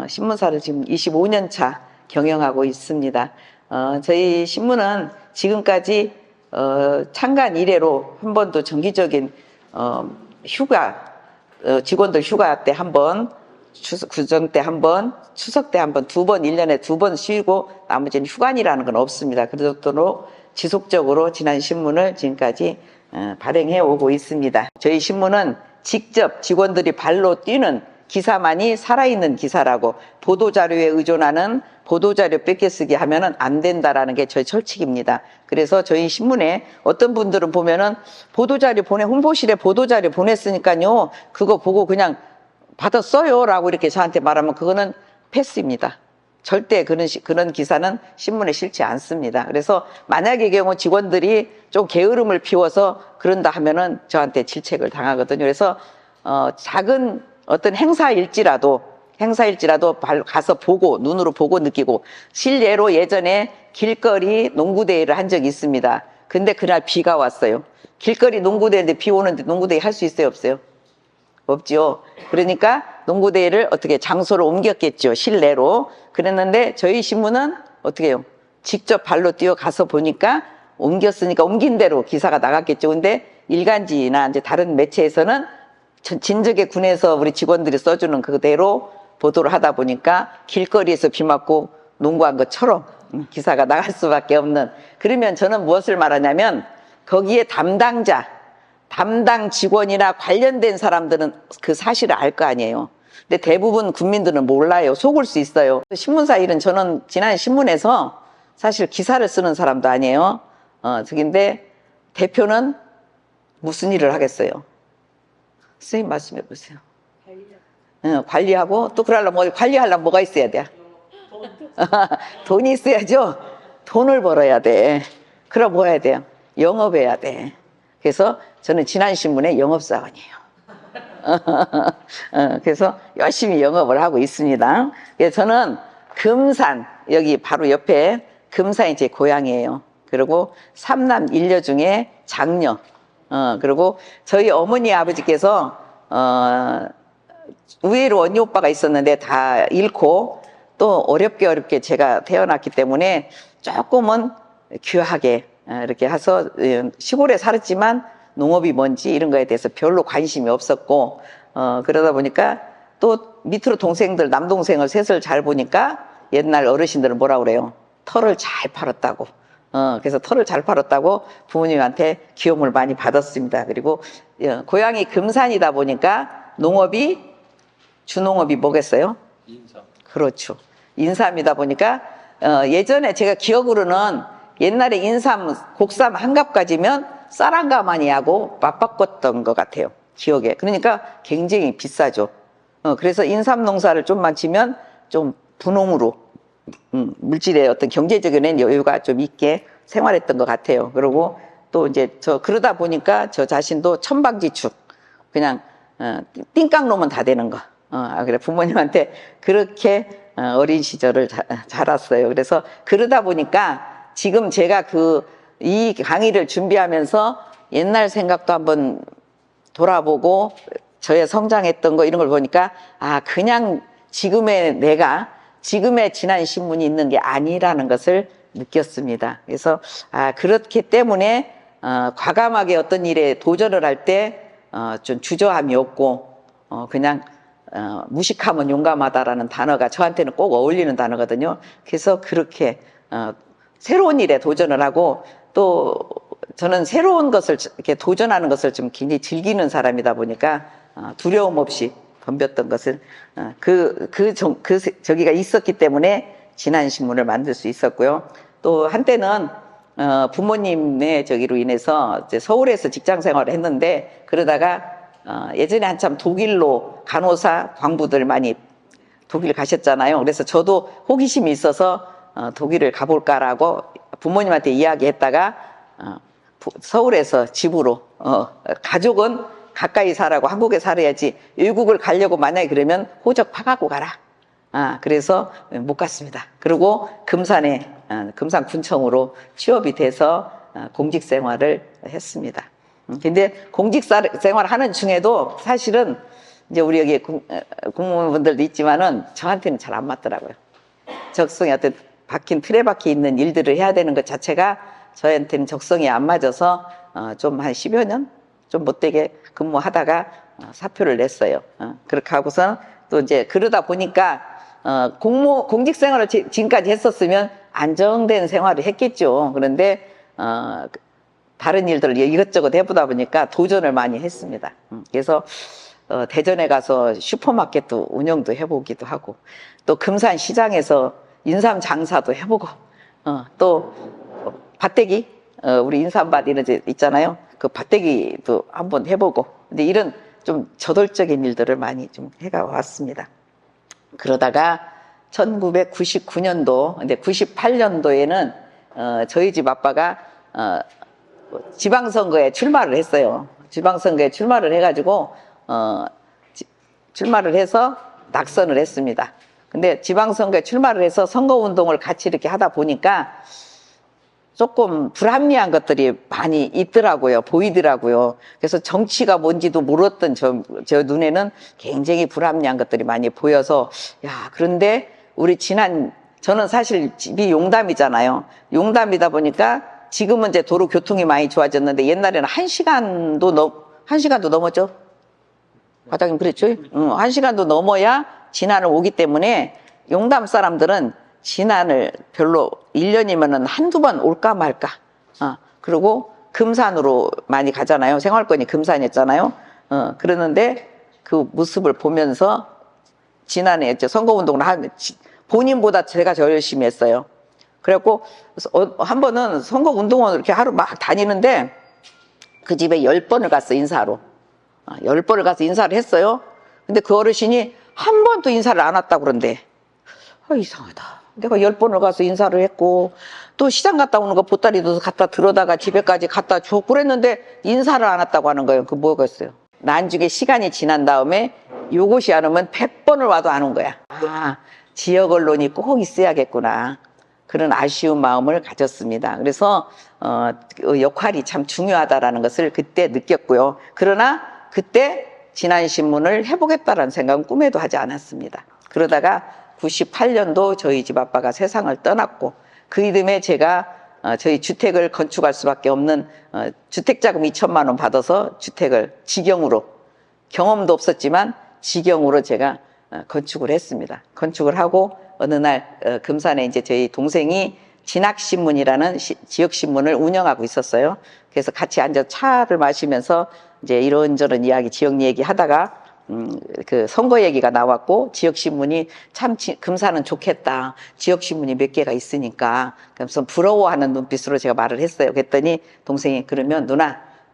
신문사를 지금 25년 차 경영하고 있습니다. 저희 신문은 지금까지 창간 이래로 한 번도 정기적인 휴가, 직원들 휴가 때 한 번, 구정 때 한 번, 추석 때 한 번, 2번, 1년에 2번 쉬고 나머지는 휴관이라는 건 없습니다. 그렇도록 지속적으로 지난 신문을 지금까지 발행해 오고 있습니다. 저희 신문은 직접 직원들이 발로 뛰는 기사만이 살아있는 기사라고, 보도자료에 의존하는 보도자료 뺏겨쓰기 하면은 안 된다라는 게 저희 철칙입니다. 그래서 저희 신문에 어떤 분들은 보면은 보도자료 홍보실에 보도자료 보냈으니까요, 그거 보고 그냥 받았어요 라고 이렇게 저한테 말하면 그거는 패스입니다. 절대 그런 기사는 신문에 실지 않습니다. 그래서 만약의 경우 직원들이 좀 게으름을 피워서 그런다 하면은 저한테 질책을 당하거든요. 그래서 작은 어떤 행사일지라도 가서 보고, 눈으로 보고 느끼고, 실례로 예전에 길거리 농구대회를 한 적이 있습니다. 근데 그날 비가 왔어요. 길거리 농구대회인데 비 오는데 농구대회 할 수 있어요, 없어요? 없지요. 그러니까 농구대회를 어떻게 장소를 옮겼겠죠, 실내로. 그랬는데 저희 신문은 어떻게 해요? 직접 발로 뛰어가서 보니까 옮겼으니까 옮긴 대로 기사가 나갔겠죠. 근데 일간지나 이제 다른 매체에서는 진즉에 군에서 우리 직원들이 써주는 그대로 보도를 하다 보니까 길거리에서 비 맞고 농구한 것처럼 기사가 나갈 수밖에 없는. 그러면 저는 무엇을 말하냐면, 거기에 담당 직원이나 관련된 사람들은 그 사실을 알 거 아니에요. 근데 대부분 국민들은 몰라요. 속을 수 있어요. 신문사 일은 저는 지난 신문에서 사실 기사를 쓰는 사람도 아니에요. 저긴데 대표는 무슨 일을 하겠어요? 선생님 말씀해 보세요. 관리하고, 또 관리하려면 뭐가 있어야 돼? 돈이 있어야죠. 돈을 벌어야 돼. 그럼 뭐 해야 돼요? 영업해야 돼. 그래서 저는 지난 신문에 영업사원이에요. 그래서 열심히 영업을 하고 있습니다. 그래서 저는 금산, 여기 바로 옆에 금산이 제 고향이에요. 그리고 3남 1녀 중에 장녀. 그리고 저희 어머니 아버지께서 의외로 언니 오빠가 있었는데 다 잃고, 또 어렵게 제가 태어났기 때문에 조금은 귀하게 이렇게 해서 시골에 살았지만 농업이 뭔지 이런 거에 대해서 별로 관심이 없었고, 그러다 보니까 또 밑으로 남동생을 셋을 잘 보니까 옛날 어르신들은 뭐라 그래요? 털을 잘 팔았다고. 그래서 털을 잘 팔았다고 부모님한테 기업을 많이 받았습니다. 그리고 고향이 금산이다 보니까 주농업이 뭐겠어요? 인삼. 그렇죠. 인삼이다 보니까 예전에 제가 기억으로는 옛날에 인삼, 곡삼 한 갑까지면 쌀 한 가마니 하고 맞바꿨던 것 같아요, 기억에. 그러니까 굉장히 비싸죠. 그래서 인삼 농사를 좀만 지면 좀 분홍으로 물질의 어떤 경제적인 여유가 좀 있게 생활했던 것 같아요. 그리고 또 이제 그러다 보니까 저 자신도 천방지축, 그냥 띵깡 놓으면 다 되는 거. 그래 부모님한테 그렇게 어린 시절을 자랐어요. 그래서 그러다 보니까 지금 제가 이 강의를 준비하면서 옛날 생각도 한번 돌아보고 저의 성장했던 거 이런 걸 보니까 그냥 지금의 지난 신문이 있는 게 아니라는 것을 느꼈습니다. 그래서 그렇기 때문에 과감하게 어떤 일에 도전을 할 때 좀 주저함이 없고 그냥 무식하면 용감하다라는 단어가 저한테는 꼭 어울리는 단어거든요. 그래서 그렇게 새로운 일에 도전을 하고, 또 저는 새로운 것을 이렇게 도전하는 것을 좀 굉장히 즐기는 사람이다 보니까 두려움 없이 덤볐던 것을 저기가 있었기 때문에 지난 신문을 만들 수 있었고요. 또 한때는 부모님의 저기로 인해서 이제 서울에서 직장 생활을 했는데, 그러다가 예전에 한참 독일로 간호사 광부들 많이 독일 가셨잖아요. 그래서 저도 호기심이 있어서 독일을 가볼까라고 부모님한테 이야기했다가 서울에서 집으로 가족은 가까이 살라고, 한국에 살아야지 외국을 가려고 만약에 그러면 호적 파갖고 가라. 그래서 못 갔습니다. 그리고 금산군청으로 취업이 돼서 공직 생활을 했습니다. 근데 공직 생활 하는 중에도 사실은 이제 우리 여기 공무원분들도 있지만은 저한테는 잘 안 맞더라고요. 적성에 어떤 박힌 틀에 박혀 있는 일들을 해야 되는 것 자체가 저한테는 적성이 안 맞아서 좀 한 10여 년 좀 못되게 근무하다가 사표를 냈어요. 그렇게 하고서 또 이제 그러다 보니까 공직 생활을 지금까지 했었으면 안정된 생활을 했겠죠. 그런데 다른 일들을 이것저것 해보다 보니까 도전을 많이 했습니다. 그래서 대전에 가서 슈퍼마켓도 운영도 해보기도 하고, 또 금산시장에서 인삼 장사도 해보고, 또 밭대기, 우리 인삼밭 이런 데 있잖아요. 그 밭대기도 한번 해보고, 근데 이런 좀 저돌적인 일들을 많이 좀 해가 왔습니다. 그러다가 1999년도, 근데 98년도에는 저희 집 아빠가 지방선거에 출마를 했어요. 지방선거에 출마를 해가지고 출마를 해서 낙선을 했습니다. 근데 지방선거에 출마를 해서 선거운동을 같이 이렇게 하다 보니까 조금 불합리한 것들이 많이 있더라고요. 보이더라고요. 그래서 정치가 뭔지도 몰랐던 저 눈에는 굉장히 불합리한 것들이 많이 보여서, 야, 그런데 우리 저는 사실 집이 용담이잖아요. 용담이다 보니까 지금은 이제 도로 교통이 많이 좋아졌는데 옛날에는 1시간도 넘었죠. 과장님 그랬죠? 1시간도 넘어야 진안을 오기 때문에 용담 사람들은 진안을 별로 1년이면은 한두 번 올까 말까. 그리고 금산으로 많이 가잖아요. 생활권이 금산이었잖아요. 그러는데 그 모습을 보면서 진안에 선거운동을 본인보다 제가 더 열심히 했어요. 그래갖고 한 번은 선거운동원 이렇게 하루 막 다니는데 그 집에 10번을 갔어, 인사하러. 10번을 가서 인사를 했어요. 근데 그 어르신이 한 번도 인사를 안 왔다고 그런대. 이상하다. 내가 10번을 가서 인사를 했고, 또 시장 갔다 오는 거 보따리 넣어서 갖다 들어다가 집에까지 갖다 줘 그랬는데 인사를 안 왔다고 하는 거예요. 그 뭐겠어요? 나중에 시간이 지난 다음에 요것이 안 오면 100번을 와도 안 온 거야. 지역 언론이 꼭 있어야겠구나. 그런 아쉬운 마음을 가졌습니다. 그래서 그 역할이 참 중요하다라는 것을 그때 느꼈고요. 그러나 그때 진안신문을 해보겠다라는 생각은 꿈에도 하지 않았습니다. 그러다가 98년도 저희 집 아빠가 세상을 떠났고, 그 이듬해 제가 저희 주택을 건축할 수밖에 없는 주택자금 2천만 원 받아서 주택을 직영으로, 경험도 없었지만 직영으로 제가 건축을 했습니다. 건축을 하고 어느 날 금산에 이제 저희 동생이 진학신문이라는 지역신문을 운영하고 있었어요. 그래서 같이 앉아 차를 마시면서 이제 이런저런 이야기, 지역 얘기 하다가 그 선거 얘기가 나왔고, 지역신문이 참 금산은 좋겠다. 지역신문이 몇 개가 있으니까. 그래서 부러워하는 눈빛으로 제가 말을 했어요. 그랬더니 동생이 그러면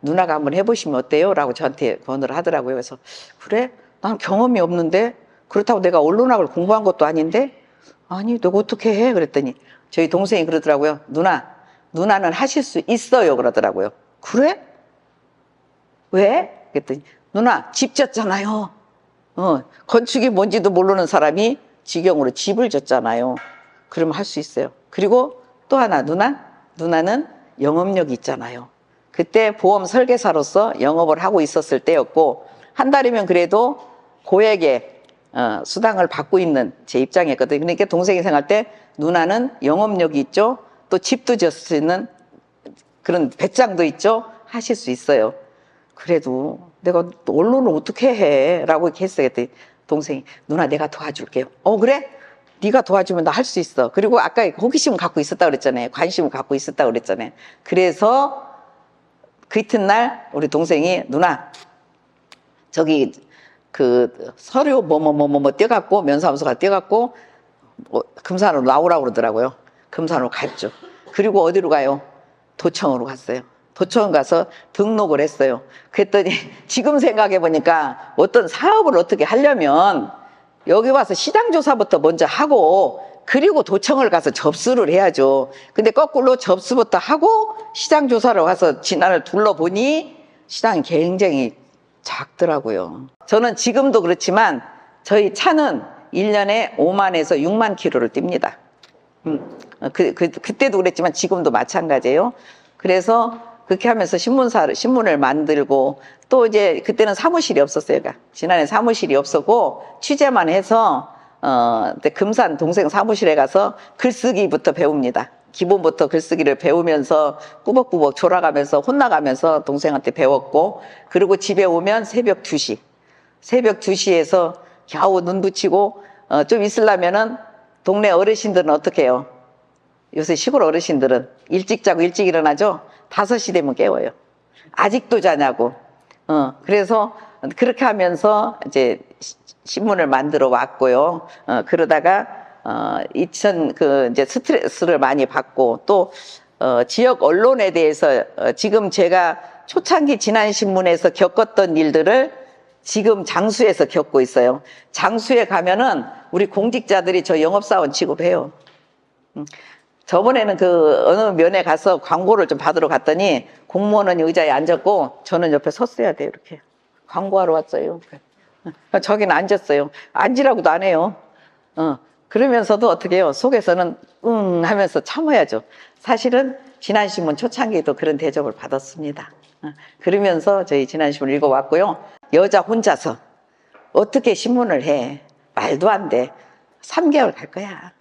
누나가 한번 해보시면 어때요? 라고 저한테 권유를 하더라고요. 그래서 그래? 난 경험이 없는데, 그렇다고 내가 언론학을 공부한 것도 아닌데, 아니 내가 어떻게 해? 그랬더니 저희 동생이 그러더라고요. 누나는 하실 수 있어요. 그러더라고요. 그래? 왜? 그랬더니 누나 집 졌잖아요. 건축이 뭔지도 모르는 사람이 직영으로 집을 졌잖아요. 그러면 할 수 있어요. 그리고 또 하나, 누나는 영업력이 있잖아요. 그때 보험 설계사로서 영업을 하고 있었을 때였고, 한 달이면 그래도 고액의 수당을 받고 있는 제 입장이었거든요. 그러니까 동생이 생각할 때 누나는 영업력이 있죠. 또 집도 질 수 있는 그런 배짱도 있죠. 하실 수 있어요. 그래도 내가 언론을 어떻게 해? 라고 이렇게 했어요. 그랬더니 동생이 누나 내가 도와줄게요. 그래? 네가 도와주면 나 할 수 있어. 그리고 아까 호기심을 갖고 있었다고 그랬잖아요. 관심을 갖고 있었다고 그랬잖아요. 그래서 그 이튿날 우리 동생이 누나 저기 그 서류 뭐뭐 떼갖고 면사무소가 떼갖고 금산으로 나오라고 그러더라고요. 금산으로 갔죠. 그리고 어디로 가요? 도청으로 갔어요. 도청 가서 등록을 했어요. 그랬더니 지금 생각해 보니까 어떤 사업을 어떻게 하려면 여기 와서 시장조사부터 먼저 하고, 그리고 도청을 가서 접수를 해야죠. 근데 거꾸로 접수부터 하고 시장조사를 가서 진안을 둘러보니 시장이 굉장히 작더라고요. 저는 지금도 그렇지만 저희 차는 1년에 5만에서 6만 킬로를 띱니다. 그때도 그랬지만 지금도 마찬가지예요. 그래서 그렇게 하면서 신문을 만들고, 또 이제 그때는 사무실이 없었어요. 지난해 사무실이 없었고, 취재만 해서, 금산 동생 사무실에 가서 글쓰기부터 배웁니다. 기본부터 글쓰기를 배우면서 꾸벅꾸벅 졸아가면서 혼나가면서 동생한테 배웠고, 그리고 집에 오면 새벽 2시. 새벽 2시에서 겨우 눈 붙이고, 좀 있으려면은 동네 어르신들은 어떻게 해요? 요새 시골 어르신들은 일찍 자고 일찍 일어나죠? 5시 되면 깨워요. 아직도 자냐고. 그래서 그렇게 하면서 이제 신문을 만들어 왔고요. 그러다가, 이제 스트레스를 많이 받고, 또, 지역 언론에 대해서, 지금 제가 초창기 지난신문에서 겪었던 일들을 지금 장수에서 겪고 있어요. 장수에 가면은 우리 공직자들이 저 영업사원 취급해요. 저번에는 그 어느 면에 가서 광고를 좀 받으러 갔더니 공무원은 의자에 앉았고 저는 옆에 섰어야 돼요. 이렇게 광고하러 왔어요. 저기는 앉았어요. 앉으라고도 안 해요. 그러면서도 어떻게 해요? 속에서는 응 하면서 참아야죠. 사실은 지난신문 초창기에도 그런 대접을 받았습니다. 그러면서 저희 지난신문 읽어왔고요. 여자 혼자서 어떻게 신문을 해? 말도 안 돼. 3개월 갈 거야.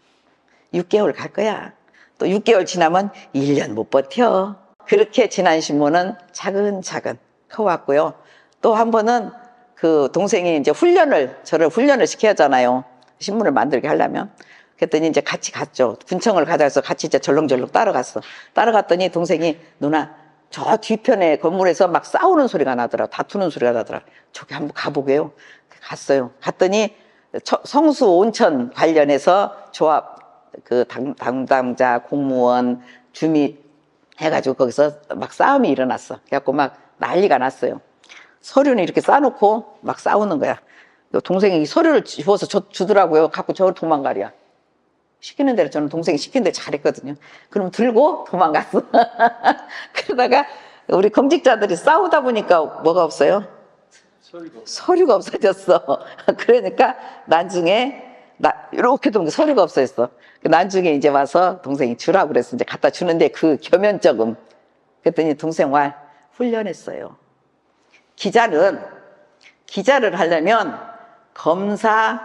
6개월 갈 거야. 또 6개월 지나면 1년 못 버텨. 그렇게 지난신문은 차근차근 커왔고요. 또 한 번은 그 동생이 이제 저를 훈련을 시켜야 하잖아요. 신문을 만들게 하려면. 그랬더니 이제 같이 갔죠. 군청을 가자 해서 같이 이제 절렁절렁 따라갔어. 따라갔더니 동생이 누나, 저 뒤편에 건물에서 막 싸우는 소리가 나더라. 다투는 소리가 나더라. 저기 한번 가보게요. 갔어요. 갔더니 성수 온천 관련해서 조합, 그 담당자, 공무원, 주민 해가지고 거기서 막 싸움이 일어났어. 그래갖고 막 난리가 났어요. 서류는 이렇게 싸놓고 막 싸우는 거야. 동생이 이 서류를 주워서 주더라고요. 갖고 저를 도망가랴. 시키는 대로 저는 동생이 시키는 대로 잘했거든요. 그럼 들고 도망갔어. 그러다가 우리 검직자들이 싸우다 보니까 뭐가 없어요? 서류가 없어졌어. 그러니까 나중에 이렇게 서류가 없어졌어. 나중에 이제 와서 동생이 주라고 그랬어. 이제 갖다 주는데 그 겸연쩍음. 그랬더니 동생 훈련했어요. 기자를 하려면 검사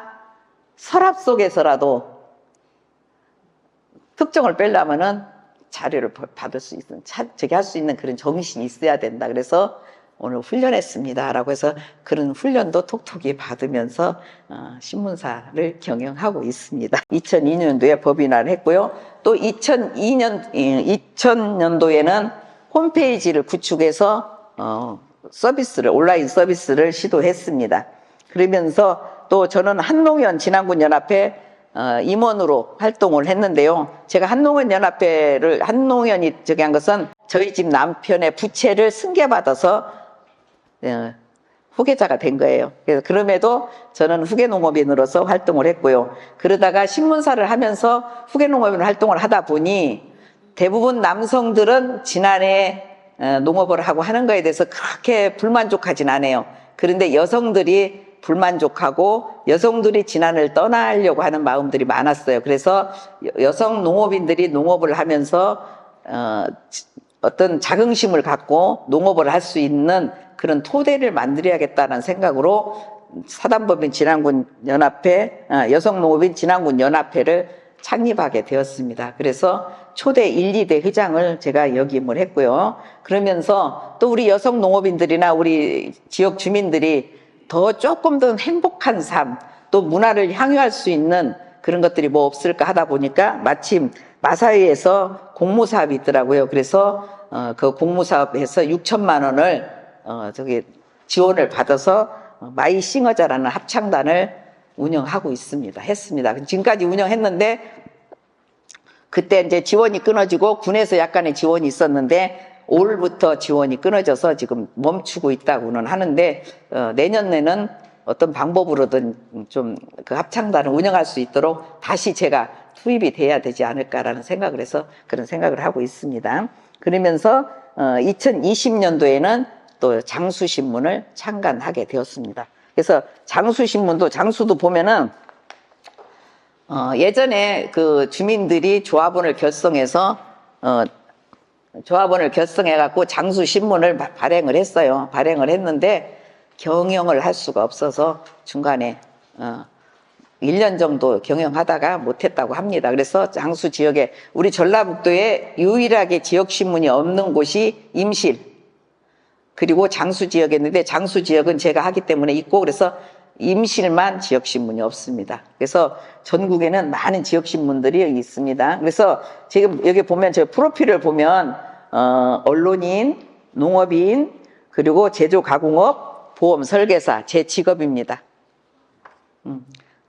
서랍 속에서라도 특종을 빼려면은 자료를 받을 수 있는, 저기 할 수 있는 그런 정신이 있어야 된다. 그래서 오늘 훈련했습니다. 라고 해서 그런 훈련도 톡톡히 받으면서 신문사를 경영하고 있습니다. 2002년도에 법인화를 했고요. 또 2000년도에는 홈페이지를 구축해서 온라인 서비스를 시도했습니다. 그러면서 또 저는 한농연 진안군연합회 임원으로 활동을 했는데요. 제가 한농연이 저기 한 것은 저희 집 남편의 부채를 승계받아서 후계자가 된 거예요. 그래서 그럼에도 저는 후계농업인으로서 활동을 했고요. 그러다가 신문사를 하면서 후계농업인 활동을 하다 보니 대부분 남성들은 지난해 농업을 하고 하는 거에 대해서 그렇게 불만족하진 않아요. 그런데 여성들이 불만족하고 여성들이 진안을 떠나려고 하는 마음들이 많았어요. 그래서 여성 농업인들이 농업을 하면서 어떤 자긍심을 갖고 농업을 할 수 있는 그런 토대를 만들어야겠다는 생각으로 사단법인 진안군 연합회, 여성농업인 진안군 연합회를 창립하게 되었습니다. 그래서 초대 1, 2대 회장을 제가 역임을 했고요. 그러면서 또 우리 여성 농업인들이나 우리 지역 주민들이 더 조금 더 행복한 삶, 또 문화를 향유할 수 있는 그런 것들이 뭐 없을까 하다 보니까 마침 마사회에서 공모사업이 있더라고요. 그래서 그 공모사업에서 6천만 원을 지원을 받아서 마이싱어자라는 합창단을 운영하고 했습니다. 지금까지 운영했는데 그때 이제 지원이 끊어지고 군에서 약간의 지원이 있었는데 올부터 지원이 끊어져서 지금 멈추고 있다고는 하는데 내년에는 어떤 방법으로든 좀 그 합창단을 운영할 수 있도록 다시 제가 투입이 돼야 되지 않을까라는 생각을 해서 그런 생각을 하고 있습니다. 그러면서 2020년도에는 또 장수신문을 창간하게 되었습니다. 그래서 장수도 보면은 예전에 그 주민들이 조합원을 결성해서 조합원을 결성해갖고 장수신문을 발행을 했어요. 발행을 했는데 경영을 할 수가 없어서 중간에 1년 정도 경영하다가 못했다고 합니다. 그래서 장수 지역에 우리 전라북도에 유일하게 지역신문이 없는 곳이 임실 그리고 장수 지역이었는데 장수 지역은 제가 하기 때문에 있고 그래서 임실만 지역신문이 없습니다. 그래서 전국에는 많은 지역신문들이 있습니다. 그래서 지금 여기 보면 저 프로필을 보면 언론인, 농업인, 그리고 제조가공업, 보험설계사 제 직업입니다.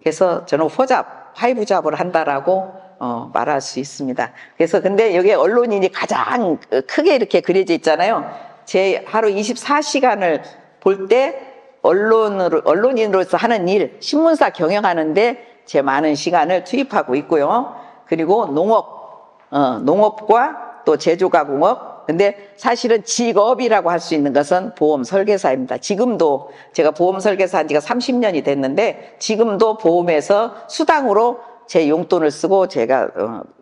그래서 저는 호잡, 하이브잡을 한다라고 말할 수 있습니다. 그래서 근데 여기 언론인이 가장 크게 이렇게 그려져 있잖아요. 제 하루 24시간을 볼 때 언론인으로서 하는 일, 신문사 경영하는데 제 많은 시간을 투입하고 있고요. 그리고 농업과 또 제조가공업. 근데 사실은 직업이라고 할 수 있는 것은 보험 설계사입니다. 지금도 제가 보험 설계사 한 지가 30년이 됐는데 지금도 보험에서 수당으로 제 용돈을 쓰고 제가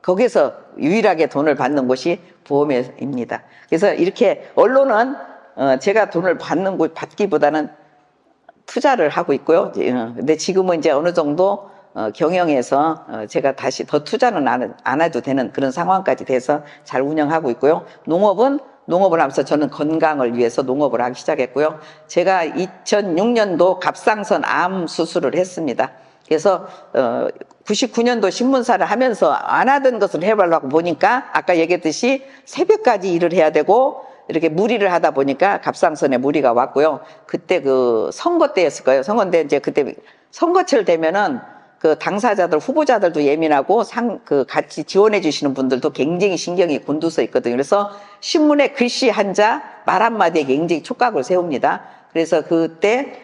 거기서 유일하게 돈을 받는 곳이 보험입니다. 그래서 이렇게 언론은 제가 돈을 받기보다는 투자를 하고 있고요. 근데 지금은 이제 어느 정도 경영해서 제가 다시 더 투자는 안 해도 되는 그런 상황까지 돼서 잘 운영하고 있고요. 농업을 하면서 저는 건강을 위해서 농업을 하기 시작했고요. 제가 2006년도 갑상선 암 수술을 했습니다. 그래서 99년도 신문사를 하면서 안 하던 것을 해보려고 보니까 아까 얘기했듯이 새벽까지 일을 해야 되고 이렇게 무리를 하다 보니까 갑상선에 무리가 왔고요. 그때 그 선거 때였을 거예요. 선거인데 이제 그때 선거철 되면은 그 당사자들, 후보자들도 예민하고 같이 지원해 주시는 분들도 굉장히 신경이 곤두서 있거든요. 그래서 신문에 글씨 한자, 말 한마디에 굉장히 촉각을 세웁니다. 그래서 그때,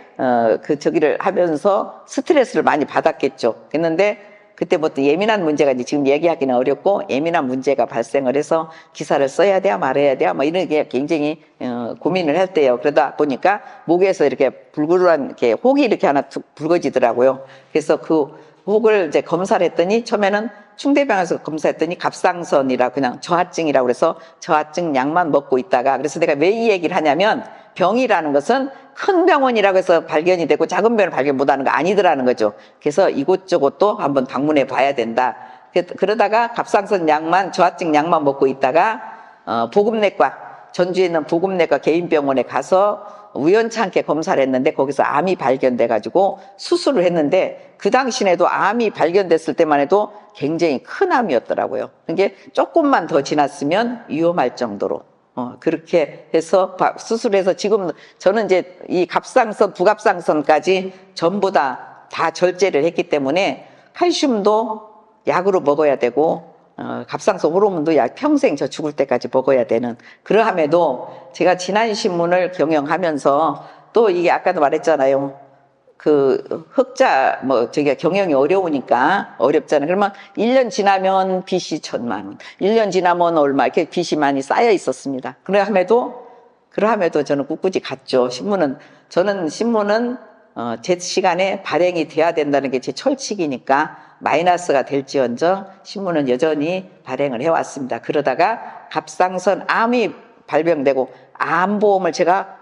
저기를 하면서 스트레스를 많이 받았겠죠. 그랬는데 그때부터 예민한 문제가 이제 지금 얘기하기는 어렵고 예민한 문제가 발생을 해서 기사를 써야 돼야 말아야 돼야 뭐 이런 게 굉장히 고민을 할 때요. 그러다 보니까 목에서 이렇게 불그루한 이렇게 혹이 이렇게 하나 툭 붉어지더라고요. 그래서 그 혹을 이제 검사를 했더니 처음에는 충대병원에서 검사했더니 갑상선이라 그냥 저하증이라고 그래서 저하증 약만 먹고 있다가 그래서 내가 왜 이 얘기를 하냐면 병이라는 것은 큰 병원이라고 해서 발견이 되고 작은 병을 발견 못하는 거 아니더라는 거죠. 그래서 이곳저곳 또 한번 방문해 봐야 된다. 그러다가 갑상선 약만 저하증 약만 먹고 있다가 보금내과 전주에 있는 보금내과 개인병원에 가서 우연찮게 검사를 했는데 거기서 암이 발견돼 가지고 수술을 했는데 그 당시에도 암이 발견됐을 때만 해도 굉장히 큰 암이었더라고요. 그게 조금만 더 지났으면 위험할 정도로 그렇게 해서 수술해서 지금 저는 이제 이 갑상선, 부갑상선까지 전부 다 절제를 했기 때문에 칼슘도 약으로 먹어야 되고 갑상선 호르몬도 약 평생 저 죽을 때까지 먹어야 되는 그러함에도 제가 진안신문을 경영하면서 또 이게 아까도 말했잖아요. 그 흑자 경영이 어렵잖아요. 그러면 1년 지나면 빚이 1,000만 원, 1년 지나면 얼마 이렇게 빚이 많이 쌓여 있었습니다. 그러함에도 저는 꿋꿋이 갔죠. 저는 신문은 제 시간에 발행이 돼야 된다는 게 제 철칙이니까 마이너스가 될지언정 신문은 여전히 발행을 해왔습니다. 그러다가 갑상선 암이 발병되고 암보험을 제가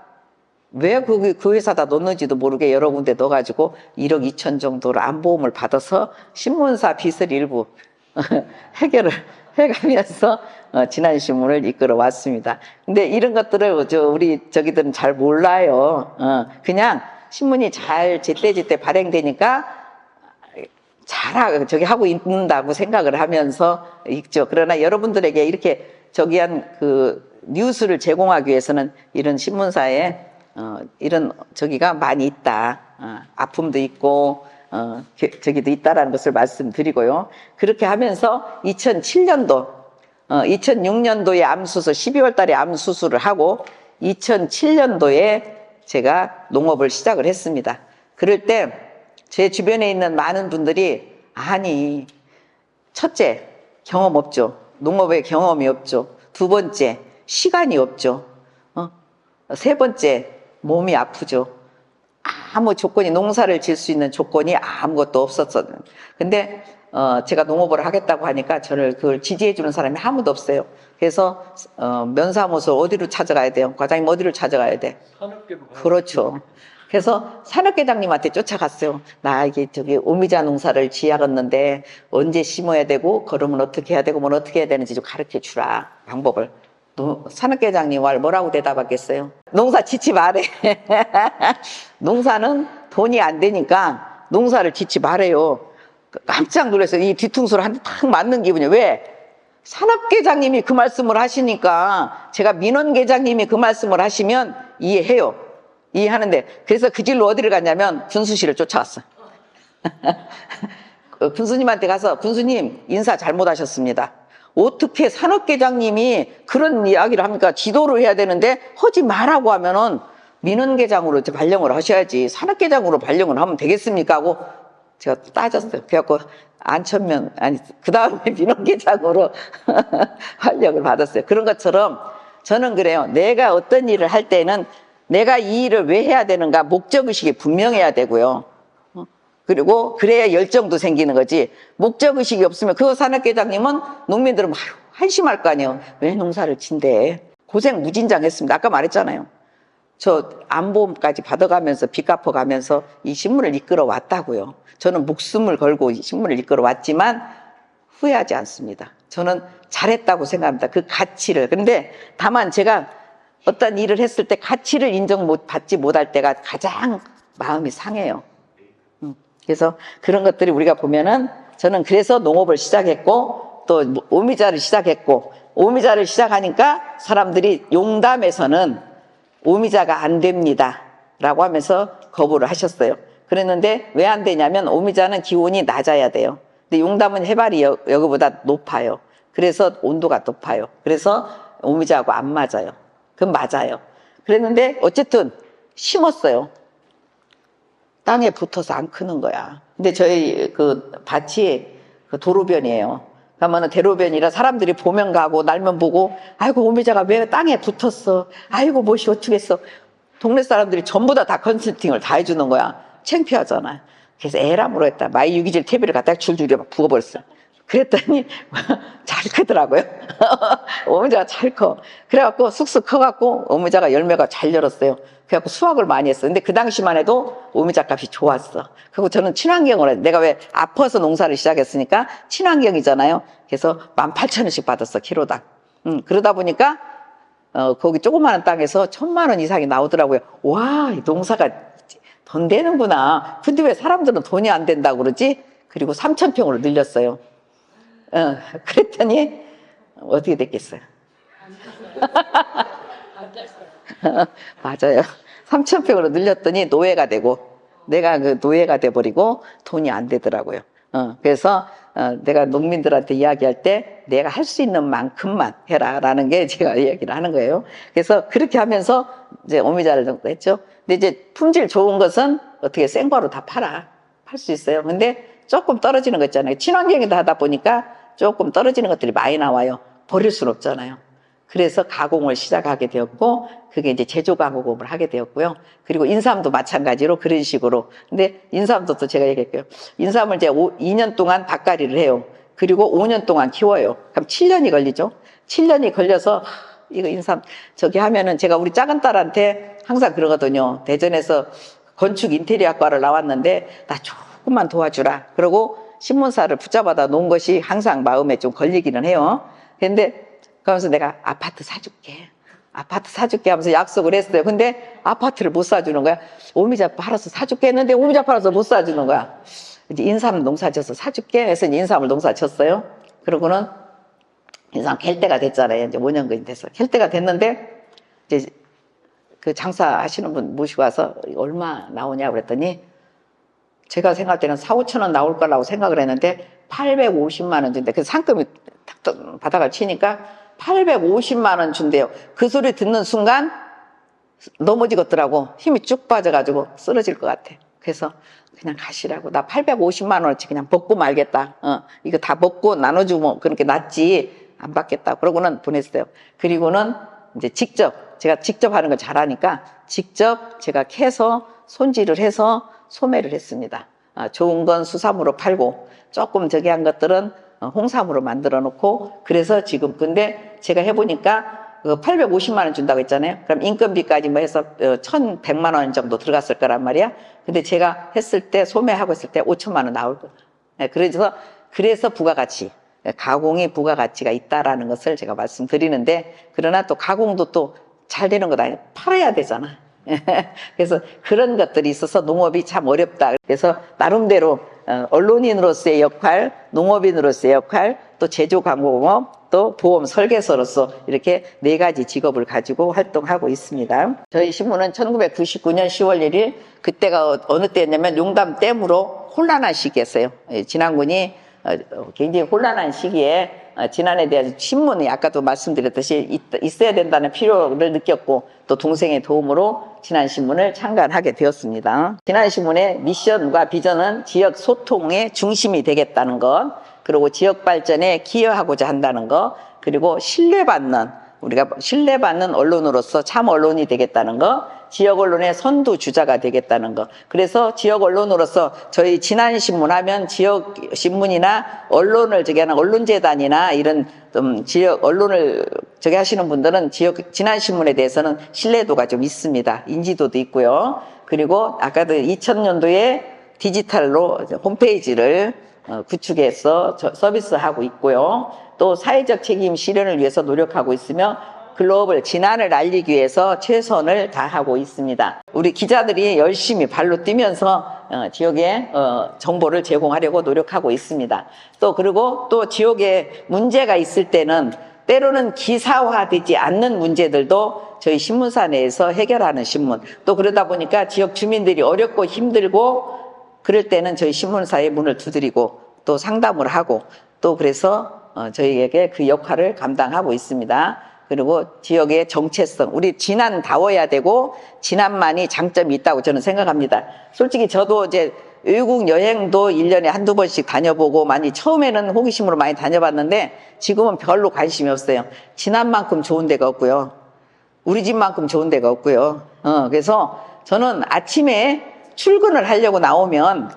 왜 그 회사다 넣는지도 모르게 여러 군데 넣어가지고 1억 2천 정도로 암보험을 받아서 신문사 빚을 일부 해결을 해가면서 진안신문을 이끌어 왔습니다. 근데 이런 것들을 우리 저기들은 잘 몰라요. 그냥 신문이 잘 제때제때 발행되니까 하고 있는다고 생각을 하면서 읽죠. 그러나 여러분들에게 이렇게 저기한 그 뉴스를 제공하기 위해서는 이런 신문사에 이런 저기가 많이 있다. 아픔도 있고 저기도 있다라는 것을 말씀드리고요. 그렇게 하면서 2006년도에 암수술 12월 달에 암수술을 하고 2007년도에 제가 농업을 시작을 했습니다. 그럴 때 제 주변에 있는 많은 분들이 아니 첫째 경험 없죠. 농업에 경험이 없죠. 두 번째 시간이 없죠. 세 번째 몸이 아프죠. 아무 조건이 농사를 지을 수 있는 조건이 아무것도 없었어요. 근데 제가 농업을 하겠다고 하니까 저를 그걸 지지해 주는 사람이 아무도 없어요. 그래서 면사무소 어디로 찾아가야 돼요? 과장님 어디로 찾아가야 돼? 산업계도 그렇죠. 그래서 산업계장님한테 쫓아갔어요. 나 이게 저기 오미자 농사를 지어야겠는데 언제 심어야 되고 걸으면 어떻게 해야 되고 뭘 어떻게 해야 되는지 좀 가르쳐 주라 방법을. 산업계장님 말 뭐라고 대답하겠어요? 농사 짓지 말래. 농사는 돈이 안 되니까 농사를 짓지 말아요. 깜짝 놀랐어요. 이 뒤통수를 한 대 탁 맞는 기분이에요. 왜? 산업계장님이 그 말씀을 하시니까 제가 민원계장님이 그 말씀을 하시면 이해해요. 이해하는데 그래서 그 길로 어디를 갔냐면 군수실을 쫓아왔어요. 군수님한테 가서 군수님 인사 잘못하셨습니다. 어떻게 산업계장님이 그런 이야기를 합니까? 지도를 해야 되는데 하지 말라고 하면은 민원계장으로 발령을 하셔야지 산업계장으로 발령을 하면 되겠습니까? 하고 제가 따졌어요. 그래갖고 안천면 아니 그 다음에 민원계장으로 활력을 받았어요. 그런 것처럼 저는 그래요. 내가 어떤 일을 할 때는 내가 이 일을 왜 해야 되는가 목적의식이 분명해야 되고요. 그리고 그래야 열정도 생기는 거지. 목적의식이 없으면 그 산업계장님은 농민들은 막 한심할 거 아니에요. 왜 농사를 진대. 고생 무진장했습니다. 아까 말했잖아요. 저 안보험까지 받아가면서 빚 갚아가면서 이 신문을 이끌어 왔다고요. 저는 목숨을 걸고 이 신문을 이끌어 왔지만 후회하지 않습니다. 저는 잘했다고 생각합니다. 그 가치를. 그런데 다만 제가 어떤 일을 했을 때 가치를 받지 못할 때가 가장 마음이 상해요. 그래서 그런 것들이 우리가 보면은 저는 그래서 농업을 시작했고 또 오미자를 시작했고 오미자를 시작하니까 사람들이 용담에서는 오미자가 안 됩니다 라고 하면서 거부를 하셨어요. 그랬는데 왜 안 되냐면 오미자는 기온이 낮아야 돼요. 근데 용담은 해발이 여기보다 높아요. 그래서 온도가 높아요. 그래서 오미자하고 안 맞아요. 그건 맞아요. 그랬는데 어쨌든 심었어요. 땅에 붙어서 안 크는 거야. 근데 저희 그 밭이 그 도로변이에요. 그러면 대로변이라 사람들이 보면 가고 날면 보고 아이고 오미자가 왜 땅에 붙었어. 아이고 무엇이 어쩌겠어. 동네 사람들이 전부 다 컨설팅을 다 해주는 거야. 창피하잖아. 그래서 에라므로 했다. 마이 유기질 퇴비를 갖다 줄줄이 막 부어버렸어. 그랬더니 잘 크더라고요. 오미자가 잘 커. 그래갖고 쑥쑥 커갖고 오미자가 열매가 잘 열었어요. 그래갖고 수확을 많이 했어. 근데 그 당시만 해도 오미자 값이 좋았어. 그리고 저는 친환경으로 해. 내가 왜 아파서 농사를 시작했으니까 친환경이잖아요. 그래서 18,000원씩 받았어, 키로당. 그러다 보니까 거기 조그마한 땅에서 1,000만 원 이상이 나오더라고요. 와, 이 농사가 돈 되는구나. 근데 왜 사람들은 돈이 안 된다고 그러지? 그리고 3,000평으로 늘렸어요. 그랬더니 어떻게 됐겠어요? 맞아요. 3,000평으로 늘렸더니 노예가 되고 내가 그 노예가 돼버리고 돈이 안 되더라고요. 그래서 내가 농민들한테 이야기할 때 내가 할 수 있는 만큼만 해라 라는 게 제가 이야기를 하는 거예요. 그래서 그렇게 하면서 이제 오미자를 했죠. 근데 이제 품질 좋은 것은 어떻게 생과로 다 팔아. 팔 수 있어요. 근데 조금 떨어지는 거 있잖아요. 친환경에다 하다 보니까 조금 떨어지는 것들이 많이 나와요. 버릴 수는 없잖아요. 그래서 가공을 시작하게 되었고 그게 이제 제조가공업을 하게 되었고요. 그리고 인삼도 마찬가지로 그런 식으로. 근데 인삼도 또 제가 얘기할게요. 인삼을 이제 2년 동안 밭갈이를 해요. 그리고 5년 동안 키워요. 그럼 7년이 걸리죠. 7년이 걸려서 이거 인삼 저기 하면은 제가 우리 작은 딸한테 항상 그러거든요. 대전에서 건축 인테리어학과를 나왔는데 나 조금만 도와주라. 그리고 신문사를 붙잡아다 놓은 것이 항상 마음에 좀 걸리기는 해요. 근데 그러면서 내가 아파트 사줄게 하면서 약속을 했어요. 근데 아파트를 못 사주는 거야. 오미자 팔아서 사줄게 했는데 오미자 팔아서 못 사주는 거야. 이제 인삼 농사 져서 사줄게 해서 인삼을 농사 졌어요. 그러고는 인삼 캘 때가 됐잖아요. 이제 5년근이 돼서 캘 때가 됐는데 이제 그 장사하시는 분 모시고 와서 얼마 나오냐 그랬더니 제가 생각할 때는 4, 5천 원 나올 거라고 생각을 했는데 850만 원 준대. 그래서 상금이 탁 바닥을 치니까 850만 원 준대요. 그 소리 듣는 순간 넘어지겠더라고. 힘이 쭉 빠져가지고 쓰러질 것 같아. 그래서 그냥 가시라고. 나 850만 원어치 그냥 먹고 말겠다. 이거 다 먹고 나눠주면 그렇게 낫지. 안 받겠다. 그러고는 보냈어요. 그리고는 이제 제가 직접 하는 걸 잘하니까 직접 제가 캐서 손질을 해서 소매를 했습니다. 좋은 건 수삼으로 팔고 조금 저기 한 것들은 홍삼으로 만들어 놓고 그래서 지금 근데 제가 해보니까 850만 원 준다고 했잖아요. 그럼 인건비까지 뭐 해서 1,100만 원 정도 들어갔을 거란 말이야. 근데 제가 했을 때 소매하고 했을 때 5천만 원 나올 거예요. 네, 그래서 부가가치, 가공이 부가가치가 있다라는 것을 제가 말씀드리는데 그러나 또 가공도 또 잘 되는 것 아니에요. 팔아야 되잖아. 그래서 그런 것들이 있어서 농업이 참 어렵다. 그래서 나름대로 언론인으로서의 역할, 농업인으로서의 역할, 또 제조광공업, 또 보험 설계사로서 이렇게 4가지 직업을 가지고 활동하고 있습니다. 저희 신문은 1999년 10월 1일 그때가 어느 때였냐면 용담댐으로 혼란한 시기였어요. 진안군이 굉장히 혼란한 시기에 진안에 대한 신문이 아까도 말씀드렸듯이 있어야 된다는 필요를 느꼈고 또 동생의 도움으로 진안신문을 창간하게 되었습니다. 진안신문의 미션과 비전은 지역 소통의 중심이 되겠다는 것, 그리고 지역 발전에 기여하고자 한다는 것, 그리고 우리가 신뢰받는 언론으로서 참 언론이 되겠다는 것, 지역 언론의 선두주자가 되겠다는 것. 그래서 지역 언론으로서 저희 진안신문 하면 지역 신문이나 언론을 저기 하는 언론재단이나 이런 좀 지역 언론을 저기 하시는 분들은 진안신문에 대해서는 신뢰도가 좀 있습니다. 인지도도 있고요. 그리고 아까도 2000년도에 디지털로 홈페이지를 구축해서 서비스하고 있고요. 또 사회적 책임 실현을 위해서 노력하고 있으며 글로벌 진안을 알리기 위해서 최선을 다하고 있습니다. 우리 기자들이 열심히 발로 뛰면서 지역에 정보를 제공하려고 노력하고 있습니다. 또 그리고 또 지역에 문제가 있을 때는 때로는 기사화되지 않는 문제들도 저희 신문사 내에서 해결하는 신문, 또 그러다 보니까 지역 주민들이 어렵고 힘들고 그럴 때는 저희 신문사의 문을 두드리고 또 상담을 하고 또 그래서 저희에게 그 역할을 감당하고 있습니다. 그리고 지역의 정체성, 우리 진안다워야 되고 진안만이 장점이 있다고 저는 생각합니다. 솔직히 저도 이제 외국 여행도 1년에 한두 번씩 다녀보고 많이 처음에는 호기심으로 많이 다녀봤는데 지금은 별로 관심이 없어요. 진안만큼 좋은 데가 없고요. 우리 집만큼 좋은 데가 없고요. 그래서 저는 아침에 출근을 하려고 나오면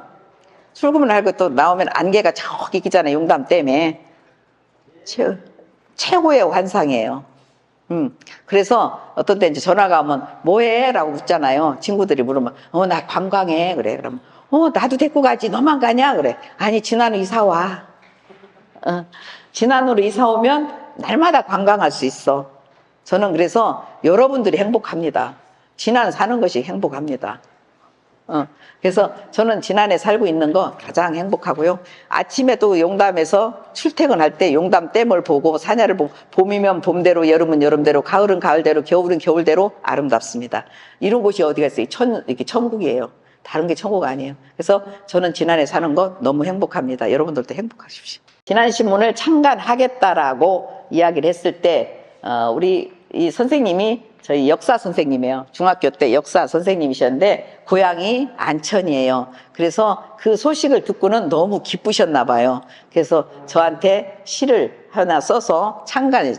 안개가 저기 있잖아요. 용담댐에. 최고의 환상이에요. 그래서 어떤 때 이제 전화가 오면 뭐해? 라고 묻잖아요. 친구들이 물으면 나 관광해. 그래. 그러면 나도 데리고 가지. 너만 가냐? 그래. 아니 진안으로 이사 와. 진안으로 이사 오면 날마다 관광할 수 있어. 저는 그래서 여러분들이 행복합니다. 진안 사는 것이 행복합니다. 그래서 저는 진안에 살고 있는 거 가장 행복하고요. 아침에 또 용담에서 출퇴근할 때 용담댐을 보고 산야를 보고 봄이면 봄대로, 여름은 여름대로, 가을은 가을대로, 겨울은 겨울대로 아름답습니다. 이런 곳이 어디가 있어요? 이렇게 천국이에요. 다른 게 천국 아니에요. 그래서 저는 진안에 사는 거 너무 행복합니다. 여러분들도 행복하십시오. 진안신문을 창간하겠다라고 이야기를 했을 때 우리 이 선생님이 저희 역사 선생님이에요. 중학교 때 역사 선생님이셨는데 고향이 안천이에요. 그래서 그 소식을 듣고는 너무 기쁘셨나 봐요. 그래서 저한테 시를 하나 써서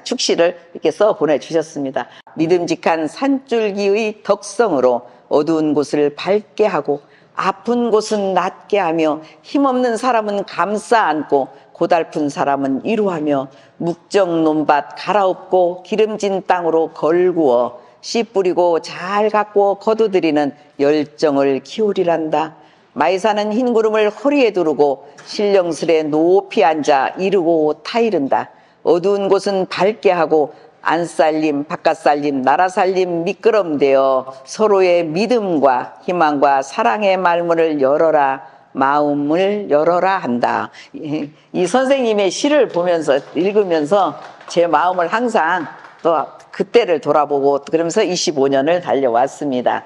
축시를 이렇게 써 보내주셨습니다. 믿음직한 산줄기의 덕성으로 어두운 곳을 밝게 하고 아픈 곳은 낫게 하며 힘없는 사람은 감싸 안고 고달픈 사람은 위로하며 묵정 논밭 갈아엎고 기름진 땅으로 걸구어 씨 뿌리고 잘 가꾸어 거두드리는 열정을 키우리란다. 마이사는 흰 구름을 허리에 두르고 신령스레 높이 앉아 이르고 타이른다. 어두운 곳은 밝게 하고 안살림 바깥살림 나라살림 미끄럼되어 서로의 믿음과 희망과 사랑의 말문을 열어라. 마음을 열어라 한다. 이 선생님의 시를 보면서 읽으면서 제 마음을 항상 또 그때를 돌아보고 그러면서 25년을 달려왔습니다.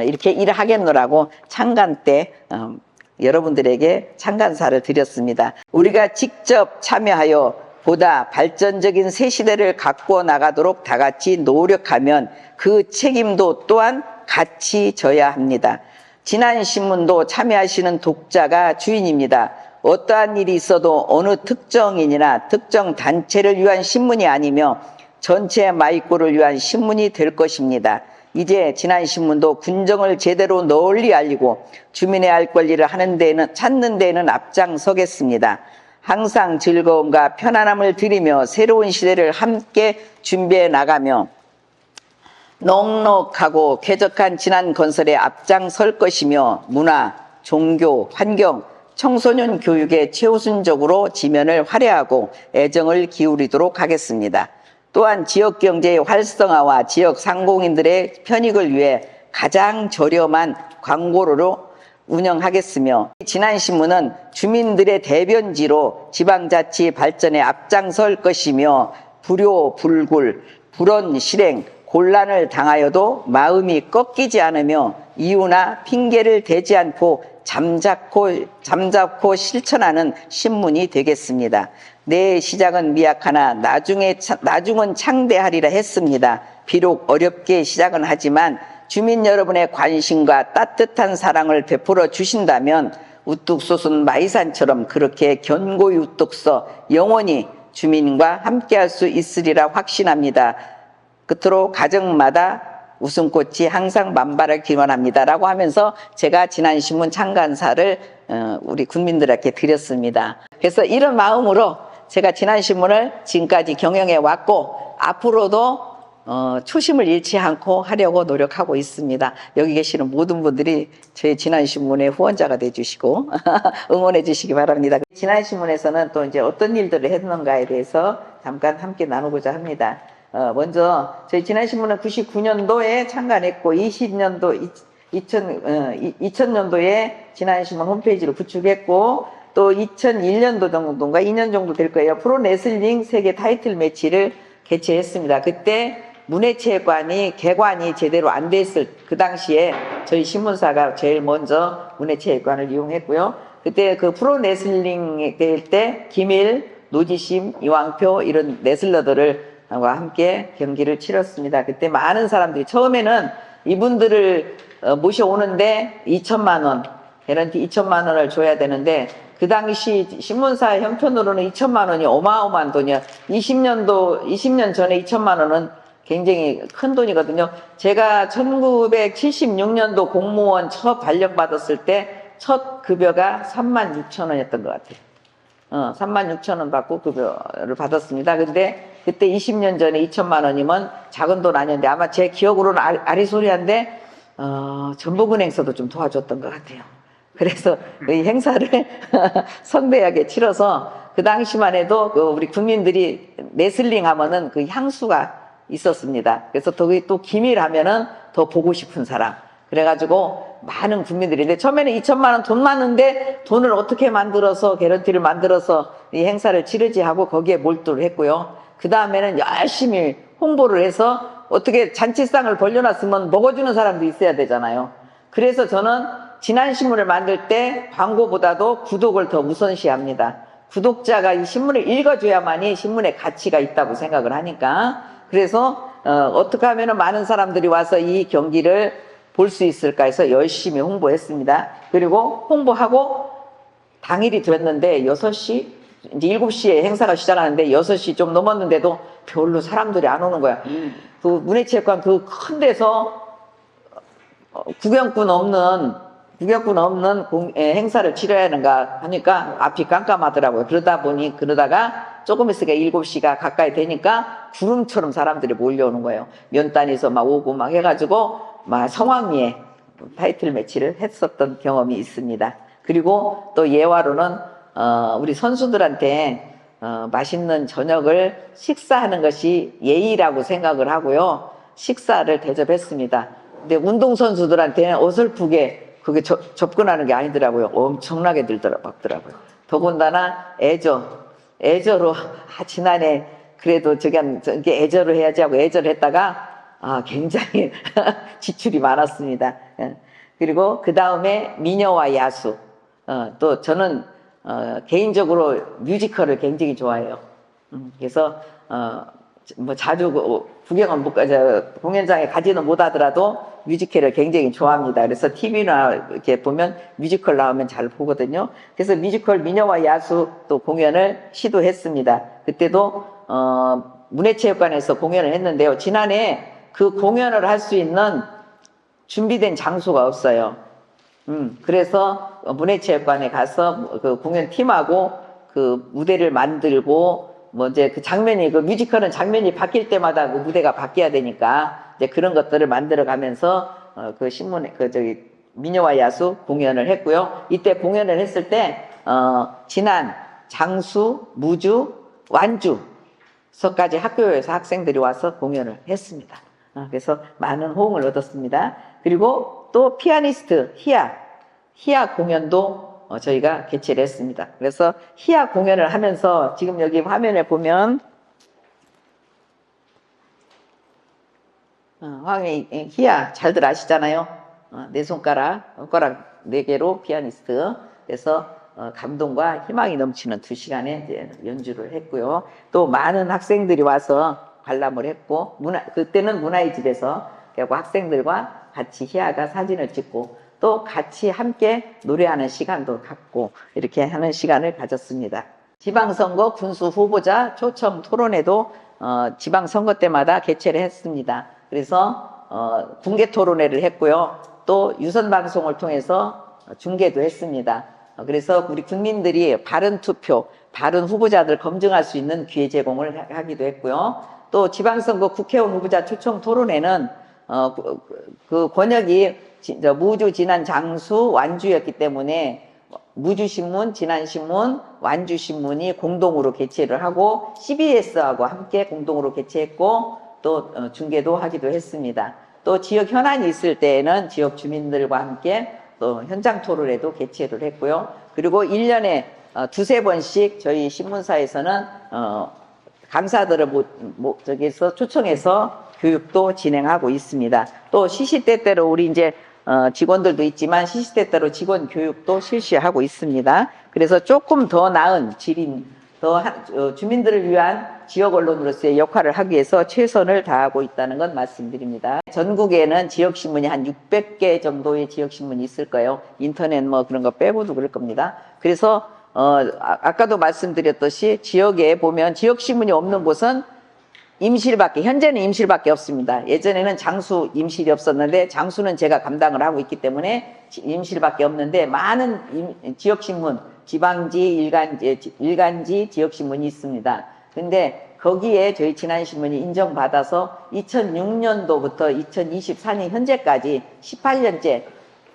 이렇게 일하겠노라고 창간 때 여러분들에게 창간사를 드렸습니다. 우리가 직접 참여하여 보다 발전적인 새 시대를 가꾸어 나가도록 다 같이 노력하면 그 책임도 또한 같이 져야 합니다. 진안신문도 참여하시는 독자가 주인입니다. 어떠한 일이 있어도 어느 특정인이나 특정 단체를 위한 신문이 아니며 전체 마이꼬를 위한 신문이 될 것입니다. 이제 지난신문도 군정을 제대로 널리 알리고 주민의 알 권리를 찾는 데에는 앞장서겠습니다. 항상 즐거움과 편안함을 드리며 새로운 시대를 함께 준비해 나가며 넉넉하고 쾌적한 지난 건설에 앞장설 것이며 문화, 종교, 환경, 청소년 교육에 최우선적으로 지면을 활약하고 애정을 기울이도록 하겠습니다. 또한 지역경제의 활성화와 지역 상공인들의 편익을 위해 가장 저렴한 광고로로 운영하겠으며 지난신문은 주민들의 대변지로 지방자치 발전에 앞장설 것이며 불효, 불굴, 불언, 실행, 곤란을 당하여도 마음이 꺾이지 않으며 이유나 핑계를 대지 않고 잠잡고 실천하는 신문이 되겠습니다. 내 시작은 미약하나 나중은 창대하리라 했습니다. 비록 어렵게 시작은 하지만 주민 여러분의 관심과 따뜻한 사랑을 베풀어 주신다면 우뚝 솟은 마이산처럼 그렇게 견고히 우뚝 서 영원히 주민과 함께할 수 있으리라 확신합니다. 끝으로 가정마다 웃음꽃이 항상 만발을 기원합니다. 라고 하면서 제가 지난 신문 창간사를 우리 국민들에게 드렸습니다. 그래서 이런 마음으로 제가 지난 신문을 지금까지 경영해 왔고 앞으로도 초심을 잃지 않고 하려고 노력하고 있습니다. 여기 계시는 모든 분들이 저희 지난신문의 후원자가 돼주시고 응원해 주시기 바랍니다. 지난신문에서는 또 이제 어떤 일들을 했는가에 대해서 잠깐 함께 나누고자 합니다. 먼저 저희 지난신문은 99년도에 창간했고 2000년도에 지난신문 홈페이지를 구축했고 또 2001년도 정도인가 2년 정도 될 거예요. 프로레슬링 세계 타이틀 매치를 개최했습니다. 그때 문해체육관이 개관이 제대로 안 됐을 그 당시에 저희 신문사가 제일 먼저 문해체육관을 이용했고요. 그때 그 프로레슬링 될 때 김일, 노지심, 이왕표 이런 레슬러들을 함께 경기를 치렀습니다. 그때 많은 사람들이 처음에는 이분들을 모셔오는데 2천만 원, 개런티 2천만 원을 줘야 되는데 그 당시 신문사 형편으로는 2천만 원이 어마어마한 돈이야. 20년 전에 2천만 원은 굉장히 큰 돈이거든요. 제가 1976년도 공무원 첫 발령받았을 때 첫 급여가 36,000원이었던 것 같아요. 36,000원 받고 급여를 받았습니다. 근데 그때 20년 전에 2천만 원이면 작은 돈 아니었는데 아마 제 기억으로는 아리소리한데 전북은행서도 좀 도와줬던 것 같아요. 그래서 이 행사를 성대하게 치러서 그 당시만 해도 우리 국민들이 레슬링 하면은 그 향수가 있었습니다. 그래서 또 기밀 하면은 더 보고 싶은 사람. 그래가지고 많은 국민들이 근데 처음에는 2천만 원 돈 많은데 돈을 어떻게 만들어서 개런티를 만들어서 이 행사를 치르지 하고 거기에 몰두를 했고요. 그 다음에는 열심히 홍보를 해서 어떻게 잔치상을 벌려놨으면 먹어주는 사람도 있어야 되잖아요. 그래서 저는 지난 신문을 만들 때 광고보다도 구독을 더 우선시합니다. 구독자가 이 신문을 읽어줘야만이 신문의 가치가 있다고 생각을 하니까 그래서 어떻게 하면 많은 사람들이 와서 이 경기를 볼 수 있을까 해서 열심히 홍보했습니다. 그리고 홍보하고 당일이 됐는데 6시, 이제 7시에 행사가 시작하는데 6시 좀 넘었는데도 별로 사람들이 안 오는 거야. 그 문해체육관 그 큰 데서 구경꾼 없는 행사를 치러야 하는가 하니까 앞이 깜깜하더라고요. 그러다가 조금 있으니까 7시가 가까이 되니까 구름처럼 사람들이 몰려오는 거예요. 면단에서 막 오고 막 해가지고 막 성황리에 타이틀 매치를 했었던 경험이 있습니다. 그리고 또 예화로는 우리 선수들한테 맛있는 저녁을 식사하는 것이 예의라고 생각을 하고요. 식사를 대접했습니다. 근데 운동선수들한테는 어설프게 그게 접근하는 게 아니더라고요. 엄청나게 막더라고요. 더군다나 애저로 지난해 그래도 저게 애저로 해야지 하고 애저를 했다가 굉장히 지출이 많았습니다. 그리고 그 다음에 미녀와 야수. 또 저는 개인적으로 뮤지컬을 굉장히 좋아해요. 그래서 뭐 자주 공연장에 가지는 못하더라도 뮤지컬을 굉장히 좋아합니다. 그래서 TV나 이렇게 보면 뮤지컬 나오면 잘 보거든요. 그래서 뮤지컬 미녀와 야수 또 공연을 시도했습니다. 그때도 문해체육관에서 공연을 했는데요. 지난해 그 공연을 할 수 있는 준비된 장소가 없어요. 그래서 문해체육관에 가서 그 공연팀하고 그 무대를 만들고 뭐 이제 그 장면이 그 뮤지컬은 장면이 바뀔 때마다 그 무대가 바뀌어야 되니까 이제 그런 것들을 만들어 가면서 그 신문에 그 저기 미녀와 야수 공연을 했고요. 이때 공연을 했을 때 진안, 장수, 무주, 완주서까지 학교에서 학생들이 와서 공연을 했습니다. 그래서 많은 호응을 얻었습니다. 그리고 또 피아니스트 희야 공연도 저희가 개최를 했습니다. 그래서 희야 공연을 하면서 지금 여기 화면에 보면 희야 잘들 아시잖아요. 네 손가락 4개로 피아니스트. 그래서 감동과 희망이 넘치는 2시간의 이제 연주를 했고요. 또 많은 학생들이 와서 관람을 했고 그때는 문화의 집에서 학생들과 같이 희야가 사진을 찍고 또 같이 함께 노래하는 시간도 갖고 이렇게 하는 시간을 가졌습니다. 지방선거 군수 후보자 초청 토론회도 지방선거 때마다 개최를 했습니다. 그래서 공개 토론회를 했고요. 또 유선 방송을 통해서 중계도 했습니다. 그래서 우리 국민들이 바른 투표, 바른 후보자들 검증할 수 있는 기회 제공을 하기도 했고요. 또 지방선거 국회의원 후보자 초청 토론회는 그 권역이 무주, 진안, 장수, 완주였기 때문에 무주신문, 진안신문, 완주신문이 공동으로 개최를 하고 CBS하고 함께 공동으로 개최했고 또 중계도 하기도 했습니다. 또 지역 현안이 있을 때에는 지역 주민들과 함께 또 현장 토론회도 개최를 했고요. 그리고 1년에 2~3번씩 저희 신문사에서는 강사들을 저기서 초청해서 교육도 진행하고 있습니다. 또 시시때때로 우리 이제 직원들도 있지만 시시때때로 직원 교육도 실시하고 있습니다. 그래서 조금 더 나은 질인 주민들을 위한 지역 언론으로서의 역할을 하기 위해서 최선을 다하고 있다는 건 말씀드립니다. 전국에는 지역신문이 한 600개 정도의 지역신문이 있을 거예요. 인터넷 뭐 그런 거 빼고도 그럴 겁니다. 그래서 아까도 말씀드렸듯이 지역에 보면 지역신문이 없는 곳은 현재는 임실밖에 없습니다. 예전에는 장수 임실이 없었는데 장수는 제가 감당을 하고 있기 때문에 임실밖에 없는데 많은 지역신문, 지방지, 일간지 지역신문이 있습니다. 근데 거기에 저희 진안신문이 인정받아서 2006년도부터 2024년 현재까지 18년째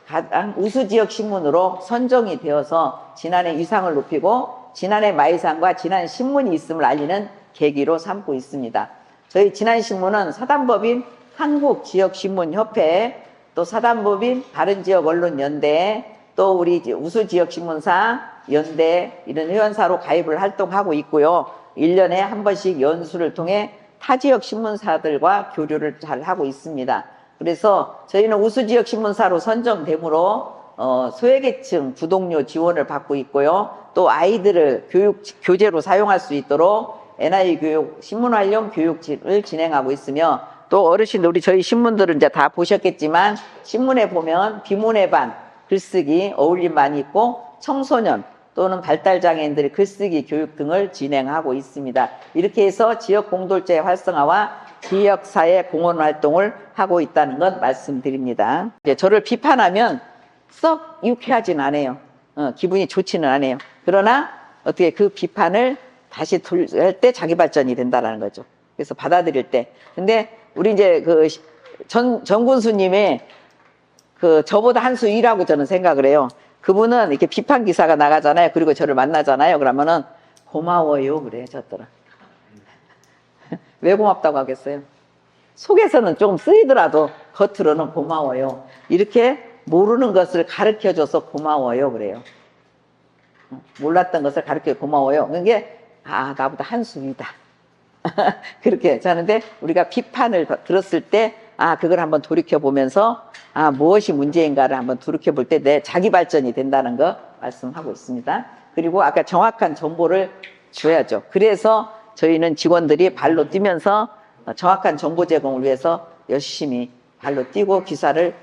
가장 우수지역신문으로 선정이 되어서 진안의 위상을 높이고 진안의 마이상과 진안신문이 있음을 알리는 계기로 삼고 있습니다. 저희 진안신문은 사단법인 한국지역신문협회, 또 사단법인 바른지역언론연대, 또 우리 우수지역신문사 연대 이런 회원사로 가입을 활동하고 있고요. 1년에 한 번씩 연수를 통해 타지역 신문사들과 교류를 잘 하고 있습니다. 그래서 저희는 우수지역신문사로 선정되므로 소외계층 구독료 지원을 받고 있고요. 또 아이들을 교재로 사용할 수 있도록 NI 교육, 신문활용 교육을 진행하고 있으며 또 어르신들, 저희 신문들은 이제 다 보셨겠지만 신문에 보면 비문의 반, 글쓰기, 어울림반이 있고 청소년 또는 발달장애인들의 글쓰기 교육 등을 진행하고 있습니다. 이렇게 해서 지역 공동체 활성화와 지역사회 공헌 활동을 하고 있다는 것 말씀드립니다. 이제 저를 비판하면 썩 유쾌하진 않아요. 기분이 좋지는 않아요. 그러나 어떻게 그 비판을 다시 할 때 자기 발전이 된다는 거죠. 그래서 받아들일 때. 근데 우리 이제 전군수님의 저보다 한 수 위라고 저는 생각을 해요. 그분은 이렇게 비판 기사가 나가잖아요. 그리고 저를 만나잖아요. 그러면은 고마워요 그래 저더라. 왜 고맙다고 하겠어요? 속에서는 조금 쓰이더라도 겉으로는 고마워요. 이렇게 모르는 것을 가르쳐줘서 고마워요 그래요. 몰랐던 것을 가르쳐 고마워요. 그게 나보다 한 수 위다. 그렇게 하는데 우리가 비판을 들었을 때 그걸 한번 돌이켜보면서 무엇이 문제인가를 한번 돌이켜볼 때 내 자기 발전이 된다는 거 말씀하고 있습니다. 그리고 아까 정확한 정보를 줘야죠. 그래서 저희는 직원들이 발로 뛰면서 정확한 정보 제공을 위해서 열심히 발로 뛰고 기사를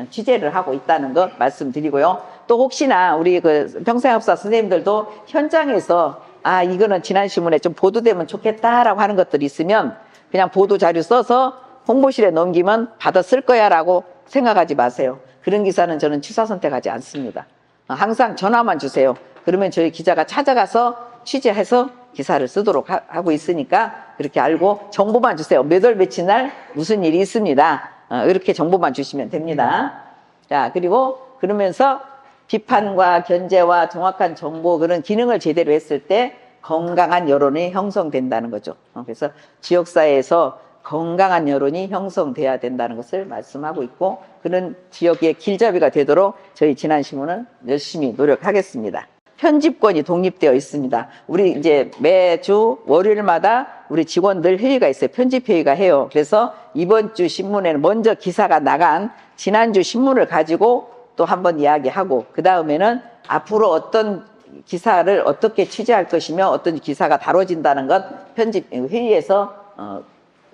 취재를 하고 있다는 거 말씀드리고요. 또 혹시나 우리 평생학사 선생님들도 현장에서 이거는 진안신문에 좀 보도되면 좋겠다라고 하는 것들이 있으면 그냥 보도 자료 써서 홍보실에 넘기면 받아 쓸 거야 라고 생각하지 마세요. 그런 기사는 저는 취사 선택하지 않습니다. 항상 전화만 주세요. 그러면 저희 기자가 찾아가서 취재해서 기사를 쓰도록 하고 있으니까 그렇게 알고 정보만 주세요. 몇 월 며칠 날 무슨 일이 있습니다. 이렇게 정보만 주시면 됩니다. 자, 그리고 그러면서 비판과 견제와 정확한 정보 그런 기능을 제대로 했을 때 건강한 여론이 형성된다는 거죠. 그래서 지역사회에서 건강한 여론이 형성돼야 된다는 것을 말씀하고 있고 그런 지역의 길잡이가 되도록 저희 진안신문은 열심히 노력하겠습니다. 편집권이 독립되어 있습니다. 우리 이제 매주 월요일마다 우리 직원들 회의가 있어요. 편집회의가 해요. 그래서 이번 주 신문에는 먼저 기사가 나간 지난주 신문을 가지고 또 한번 이야기하고 그 다음에는 앞으로 어떤 기사를 어떻게 취재할 것이며 어떤 기사가 다뤄진다는 것 편집회의에서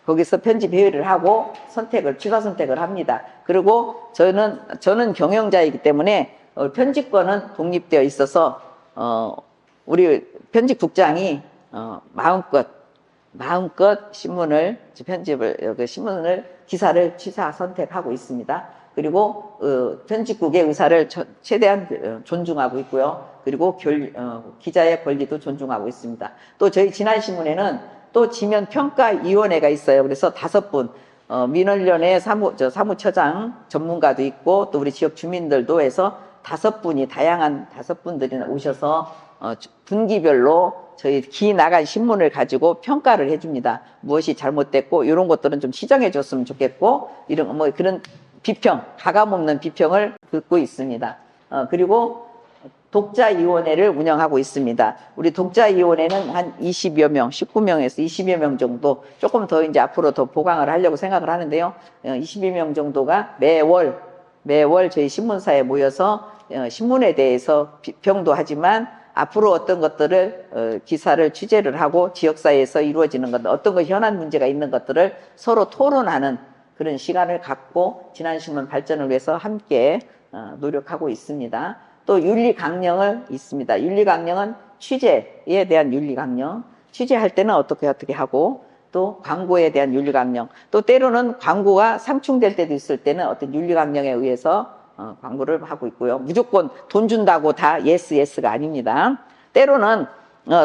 거기서 편집 회의를 하고 취사 선택을 합니다. 그리고 저는 경영자이기 때문에 편집권은 독립되어 있어서 우리 편집국장이 마음껏 신문을 기사를 취사 선택하고 있습니다. 그리고 편집국의 의사를 최대한 존중하고 있고요. 그리고 기자의 권리도 존중하고 있습니다. 또 저희 진안신문에는 또 지면평가위원회가 있어요. 그래서 5분 민원련의 사무처장 전문가도 있고 또 우리 지역 주민들도 해서 5분이 다양한 5분들이 오셔서 분기별로 저희 기 나간 신문을 가지고 평가를 해줍니다. 무엇이 잘못됐고 이런 것들은 좀 시정해 줬으면 좋겠고 이런 뭐 그런 비평, 가감없는 비평을 듣고 있습니다. 그리고 독자위원회를 운영하고 있습니다. 우리 독자위원회는 한 20여 명, 19명에서 20여 명 정도 조금 더 이제 앞으로 더 보강을 하려고 생각을 하는데요. 20여 명 정도가 매월 저희 신문사에 모여서 신문에 대해서 비평도 하지만 앞으로 어떤 것들을 기사를 취재를 하고 지역사회에서 이루어지는 것 어떤 것 현안 문제가 있는 것들을 서로 토론하는 그런 시간을 갖고 진안신문 발전을 위해서 함께 노력하고 있습니다. 또 윤리강령을 있습니다. 윤리강령은 취재에 대한 윤리강령, 취재할 때는 어떻게 하고 또 광고에 대한 윤리강령, 또 때로는 광고가 상충될 때도 있을 때는 어떤 윤리강령에 의해서 광고를 하고 있고요. 무조건 돈 준다고 다 예스가 아닙니다. 때로는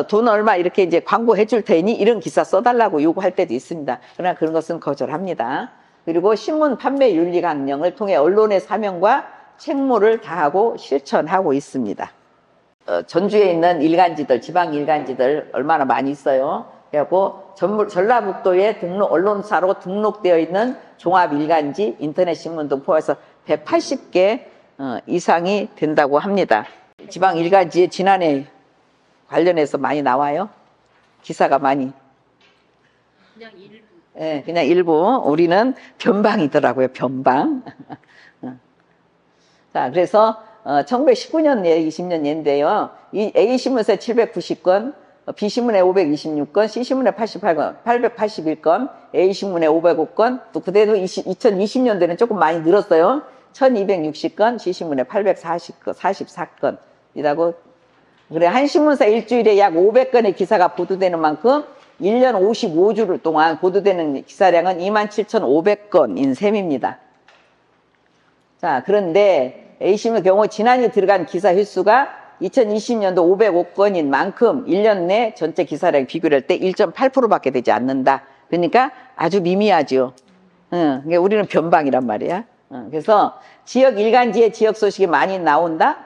돈 얼마 이렇게 이제 광고해 줄 테니 이런 기사 써달라고 요구할 때도 있습니다. 그러나 그런 것은 거절합니다. 그리고 신문 판매 윤리 강령을 통해 언론의 사명과 책무를 다하고 실천하고 있습니다. 전주에 있는 일간지들, 지방 일간지들 얼마나 많이 있어요. 그래갖고 전라북도에 언론사로 등록되어 있는 종합 일간지, 인터넷 신문 등 포함해서 180개 이상이 된다고 합니다. 지방 일간지에 지난해 관련해서 많이 나와요. 기사가 많이. 그냥 일부. 네, 그냥 일부. 우리는 변방이더라고요. 변방. 자, 그래서 1919년에 20년인데요. 이 A신문사에 790건, B신문에 526건, C신문에 881건, A신문에 505건, 또 그때도 2020년대는 조금 많이 늘었어요. 1260건, C신문에 844건이라고. 그래, 한 신문사 일주일에 약 500건의 기사가 보도되는 만큼 1년 55주를 동안 보도되는 기사량은 27,500건인 셈입니다. 자, 그런데 A신문 경우 지난해 들어간 기사 휘수가 2020년도 505건인 만큼 1년 내 전체 기사량 비교할 때 1.8%밖에 되지 않는다. 그러니까 아주 미미하죠. 그러니까 우리는 변방이란 말이야. 그래서 지역 일간지에 지역 소식이 많이 나온다?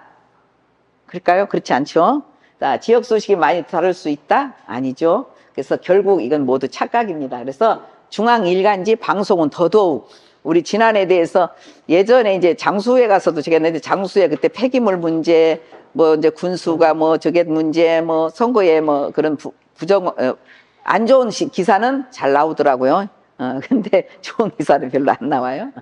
그럴까요? 그렇지 않죠. 자, 지역 소식이 많이 다룰 수 있다? 아니죠. 그래서 결국 이건 모두 착각입니다. 그래서 중앙 일간지 방송은 더더욱 우리 진안에 대해서 예전에 이제 장수회 가서도 제가 했는데 장수회 그때 폐기물 문제, 뭐 이제 군수가 뭐 저게 문제, 뭐 선거에 뭐 그런 안 좋은 기사는 잘 나오더라고요. 근데 좋은 기사는 별로 안 나와요.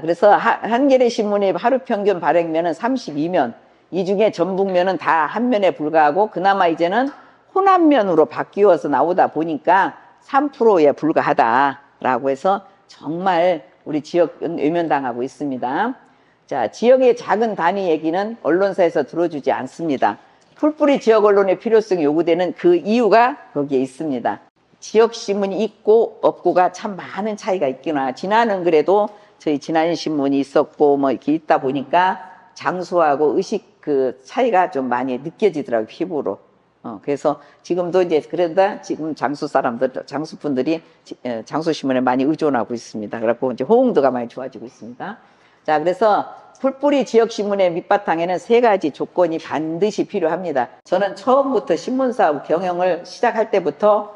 그래서 한겨레 신문의 하루 평균 발행면은 32면, 이 중에 전북면은 다 한 면에 불과하고 그나마 이제는 호남면으로 바뀌어서 나오다 보니까 3%에 불과하다라고 해서 정말 우리 지역은 외면당하고 있습니다. 자, 지역의 작은 단위 얘기는 언론사에서 들어주지 않습니다. 풀뿌리 지역 언론의 필요성이 요구되는 그 이유가 거기에 있습니다. 지역 신문이 있고 없고가 참 많은 차이가 있구나. 지난은 그래도 저희 지난 신문이 있었고 뭐 이렇게 있다 보니까 장수하고 의식 그 차이가 좀 많이 느껴지더라고요, 피부로. 그래서 지금도 이제 그러다 지금 장수분들이 장수신문에 많이 의존하고 있습니다. 그래갖고 이제 호응도가 많이 좋아지고 있습니다. 자, 그래서 풀뿌리 지역신문의 밑바탕에는 세 가지 조건이 반드시 필요합니다. 저는 처음부터 신문사업 경영을 시작할 때부터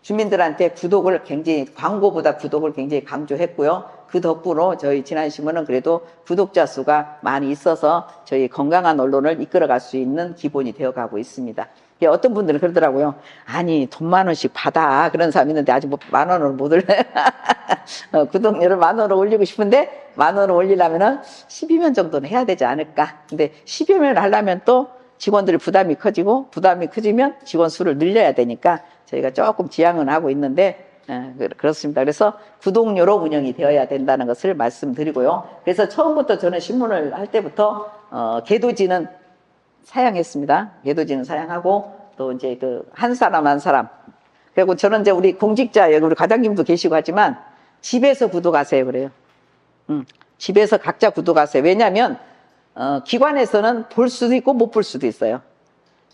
주민들한테 구독을 굉장히, 광고보다 구독을 굉장히 강조했고요. 그 덕분으로 저희 지난신문은 그래도 구독자 수가 많이 있어서 저희 건강한 언론을 이끌어갈 수 있는 기본이 되어가고 있습니다. 어떤 분들은 그러더라고요. 아니, 돈 10,000원씩 받아. 그런 사람이 있는데 아직 뭐 10,000원을 못 올려. 구독료를 10,000원을 올리고 싶은데 10,000원을 올리려면은 12면 정도는 해야 되지 않을까. 근데 12면 하려면 또 직원들이 부담이 커지고, 부담이 커지면 직원 수를 늘려야 되니까 저희가 조금 지양은 하고 있는데, 그렇습니다. 그래서 구독료로 운영이 되어야 된다는 것을 말씀드리고요. 그래서 처음부터 저는 신문을 할 때부터 개도지는 사양했습니다. 개도지는 사양하고, 또 이제 그 한 사람 한 사람. 그리고 저는 이제 우리 공직자, 여기 우리 과장님도 계시고 하지만 집에서 구독하세요 그래요. 집에서 각자 구독하세요. 왜냐하면 기관에서는 볼 수도 있고 못 볼 수도 있어요.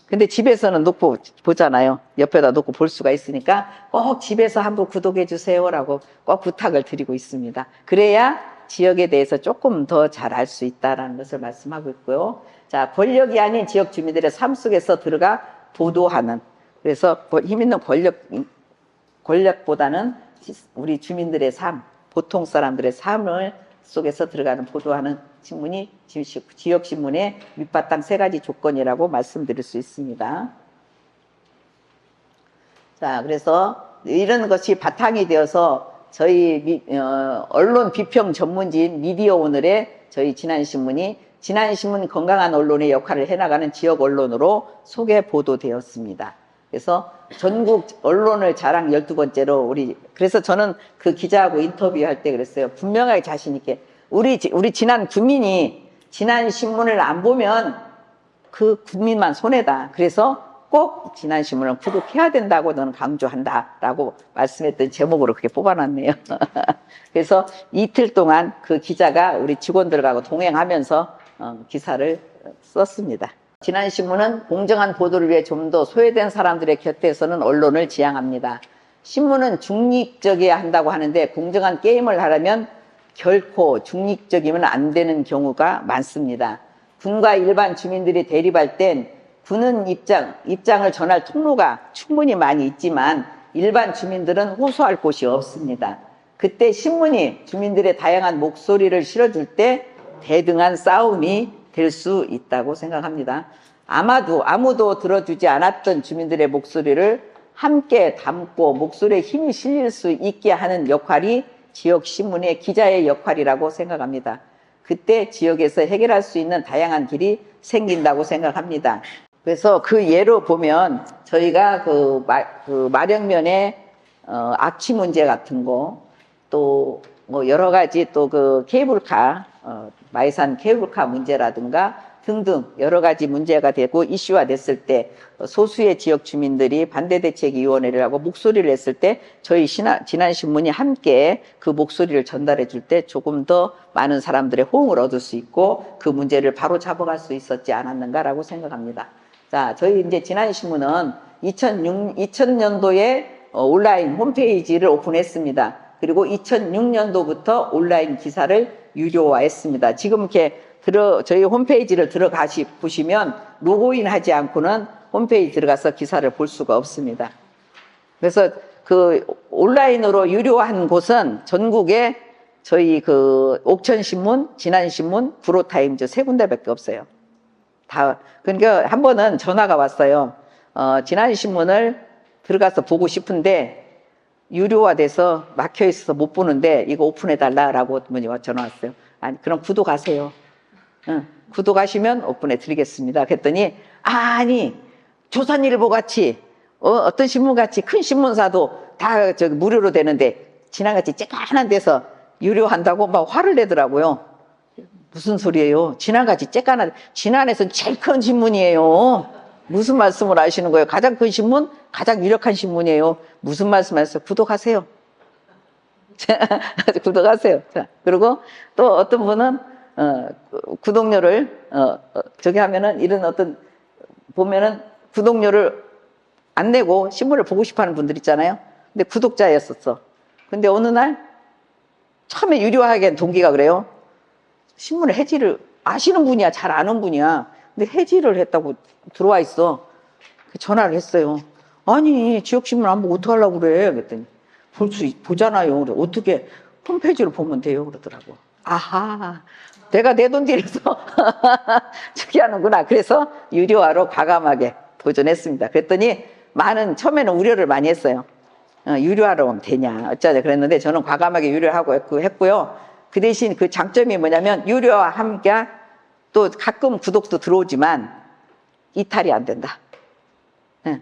근데 집에서는 놓고 보잖아요. 옆에다 놓고 볼 수가 있으니까 꼭 집에서 한번 구독해 주세요라고 꼭 부탁을 드리고 있습니다. 그래야 지역에 대해서 조금 더 잘 알 수 있다라는 것을 말씀하고 있고요. 자, 권력이 아닌 지역 주민들의 삶 속에서 들어가 보도하는, 그래서 힘 있는 권력보다는 우리 주민들의 삶, 보통 사람들의 삶을 속에서 들어가는 보도하는 신문이 지역신문의 밑바탕 세 가지 조건이라고 말씀드릴 수 있습니다. 자, 그래서 이런 것이 바탕이 되어서 저희 언론 비평 전문지인 미디어 오늘의 저희 지난신문 건강한 언론의 역할을 해나가는 지역 언론으로 소개 보도되었습니다. 그래서 전국 언론을 자랑 12번째로 그래서 저는 그 기자하고 인터뷰할 때 그랬어요. 분명하게 자신있게. 우리 지난 구민이 지난 신문을 안 보면 그 국민만 손해다. 그래서 꼭 지난 신문을 구독해야 된다고 너는 강조한다라고 말씀했던 제목으로 그렇게 뽑아놨네요. 그래서 이틀 동안 그 기자가 우리 직원들하고 동행하면서 기사를 썼습니다. 지난 신문은 공정한 보도를 위해 좀 더 소외된 사람들의 곁에서는 언론을 지향합니다. 신문은 중립적이어야 한다고 하는데 공정한 게임을 하려면 결코 중립적이면 안 되는 경우가 많습니다. 군과 일반 주민들이 대립할 땐 군은 입장을 전할 통로가 충분히 많이 있지만 일반 주민들은 호소할 곳이 없습니다. 그때 신문이 주민들의 다양한 목소리를 실어줄 때 대등한 싸움이 될 수 있다고 생각합니다. 아무도 들어주지 않았던 주민들의 목소리를 함께 담고 목소리에 힘이 실릴 수 있게 하는 역할이 지역신문의 기자의 역할이라고 생각합니다. 그때 지역에서 해결할 수 있는 다양한 길이 생긴다고 생각합니다. 그래서 그 예로 보면 저희가 그 마령면의 악취 문제 같은 거, 또 뭐 여러 가지 또 그 케이블카, 마이산 케이블카 문제라든가 등등 여러 가지 문제가 되고 이슈화 됐을 때 소수의 지역 주민들이 반대대책위원회를 하고 목소리를 냈을 때 저희 지난신문이 함께 그 목소리를 전달해 줄 때 조금 더 많은 사람들의 호응을 얻을 수 있고 그 문제를 바로 잡아갈 수 있었지 않았는가라고 생각합니다. 자, 저희 이제 지난신문은 2000년도에 온라인 홈페이지를 오픈했습니다. 그리고 2006년도부터 온라인 기사를 유료화했습니다. 지금 이렇게 저희 홈페이지를 보시면 로그인 하지 않고는 홈페이지 들어가서 기사를 볼 수가 없습니다. 그래서 그 온라인으로 유료한 곳은 전국에 저희 그 옥천신문, 지난신문, 구로타임즈 세 군데밖에 없어요. 그러니까 한 번은 전화가 왔어요. 지난신문을 들어가서 보고 싶은데 유료화돼서 막혀 있어서 못 보는데 이거 오픈해달라라고 분이 전화 왔어요. 아니, 그럼 구독하세요. 구독하시면 오픈해 드리겠습니다. 그랬더니 아니 조선일보 같이 어떤 신문 같이 큰 신문사도 다 저기 무료로 되는데 지난같이 쬐깐한 데서 유료한다고 막 화를 내더라고요. 무슨 소리예요? 지난같이 쬐깐한, 지난에선 제일 큰 신문이에요. 무슨 말씀을 하시는 거예요? 가장 큰 신문 가장 유력한 신문이에요. 무슨 말씀하셨어요? 구독하세요. 구독하세요. 자, 그리고 또 어떤 분은 구독료를 저기 하면은 이런 어떤 보면은 구독료를 안 내고 신문을 보고 싶어하는 분들 있잖아요. 근데 구독자였었어. 근데 어느 날 처음에 유료하게 한 동기가 그래요. 신문을 해지를 아시는 분이야, 잘 아는 분이야. 근데 해지를 했다고 들어와 있어. 전화를 했어요. 아니 지역신문 안 보고 어떡하려고 그래? 그랬더니 보잖아요. 그래. 어떻게 홈페이지를 보면 돼요? 그러더라고. 아하, 내가 내 돈 들여서 저기 하는구나. 그래서 유료화로 과감하게 도전했습니다. 그랬더니 처음에는 우려를 많이 했어요. 유료화로 하면 되냐 어쩌자 그랬는데 저는 과감하게 유료하고 했고요. 그 대신 그 장점이 뭐냐면 유료화 함께 또 가끔 구독도 들어오지만 이탈이 안 된다.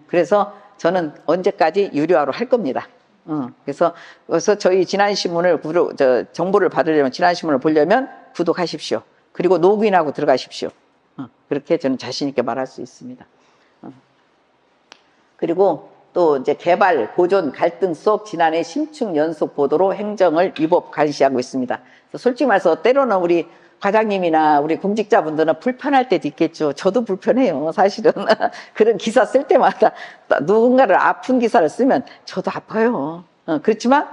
그래서 저는 언제까지 유료화로 할 겁니다. 그래서 저희 지난신문을 정보를 받으려면 지난신문을 보려면 구독하십시오. 그리고 로그인하고 들어가십시오. 그렇게 저는 자신 있게 말할 수 있습니다. 그리고 또 이제 개발, 보존, 갈등 속 지난해 심층 연속 보도로 행정을 위법 감시하고 있습니다. 솔직히 말해서 때로는 우리 과장님이나 우리 공직자분들은 불편할 때도 있겠죠. 저도 불편해요, 사실은. 그런 기사 쓸 때마다 누군가를 아픈 기사를 쓰면 저도 아파요. 그렇지만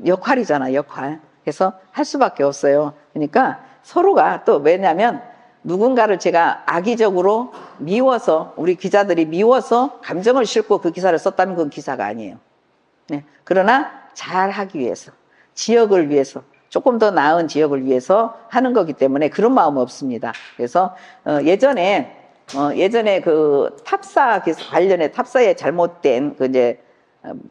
역할이잖아, 역할. 그래서 할 수밖에 없어요. 그러니까 서로가 또 왜냐면 누군가를 제가 악의적으로 미워서 우리 기자들이 미워서 감정을 싣고 그 기사를 썼다면 그건 기사가 아니에요. 네. 그러나 잘하기 위해서 지역을 위해서 조금 더 나은 지역을 위해서 하는 거기 때문에 그런 마음은 없습니다. 그래서 예전에 그 탑사 관련해 탑사에 잘못된 그 이제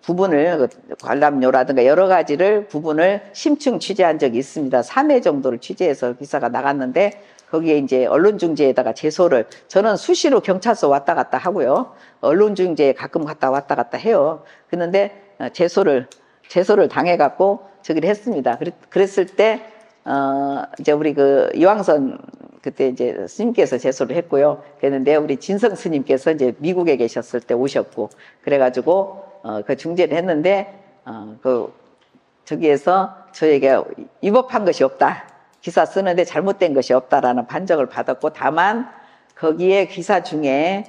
부분을 관람료라든가 여러 가지를 부분을 심층 취재한 적이 있습니다. 3회 정도를 취재해서 기사가 나갔는데 거기에 이제 언론중재에다가 제소를 저는 수시로 경찰서 왔다 갔다 하고요. 언론중재에 가끔 갔다 왔다 갔다 해요. 그런데 제소를 당해갖고 저기를 했습니다. 그랬을 때 이제 우리 그 이왕선 그때 이제 스님께서 제소를 했고요. 그랬는데 우리 진성 스님께서 이제 미국에 계셨을 때 오셨고 그래가지고 그 중재를 했는데 저기에서 저에게 위법한 것이 없다. 기사 쓰는데 잘못된 것이 없다라는 판정을 받았고 다만 거기에 기사 중에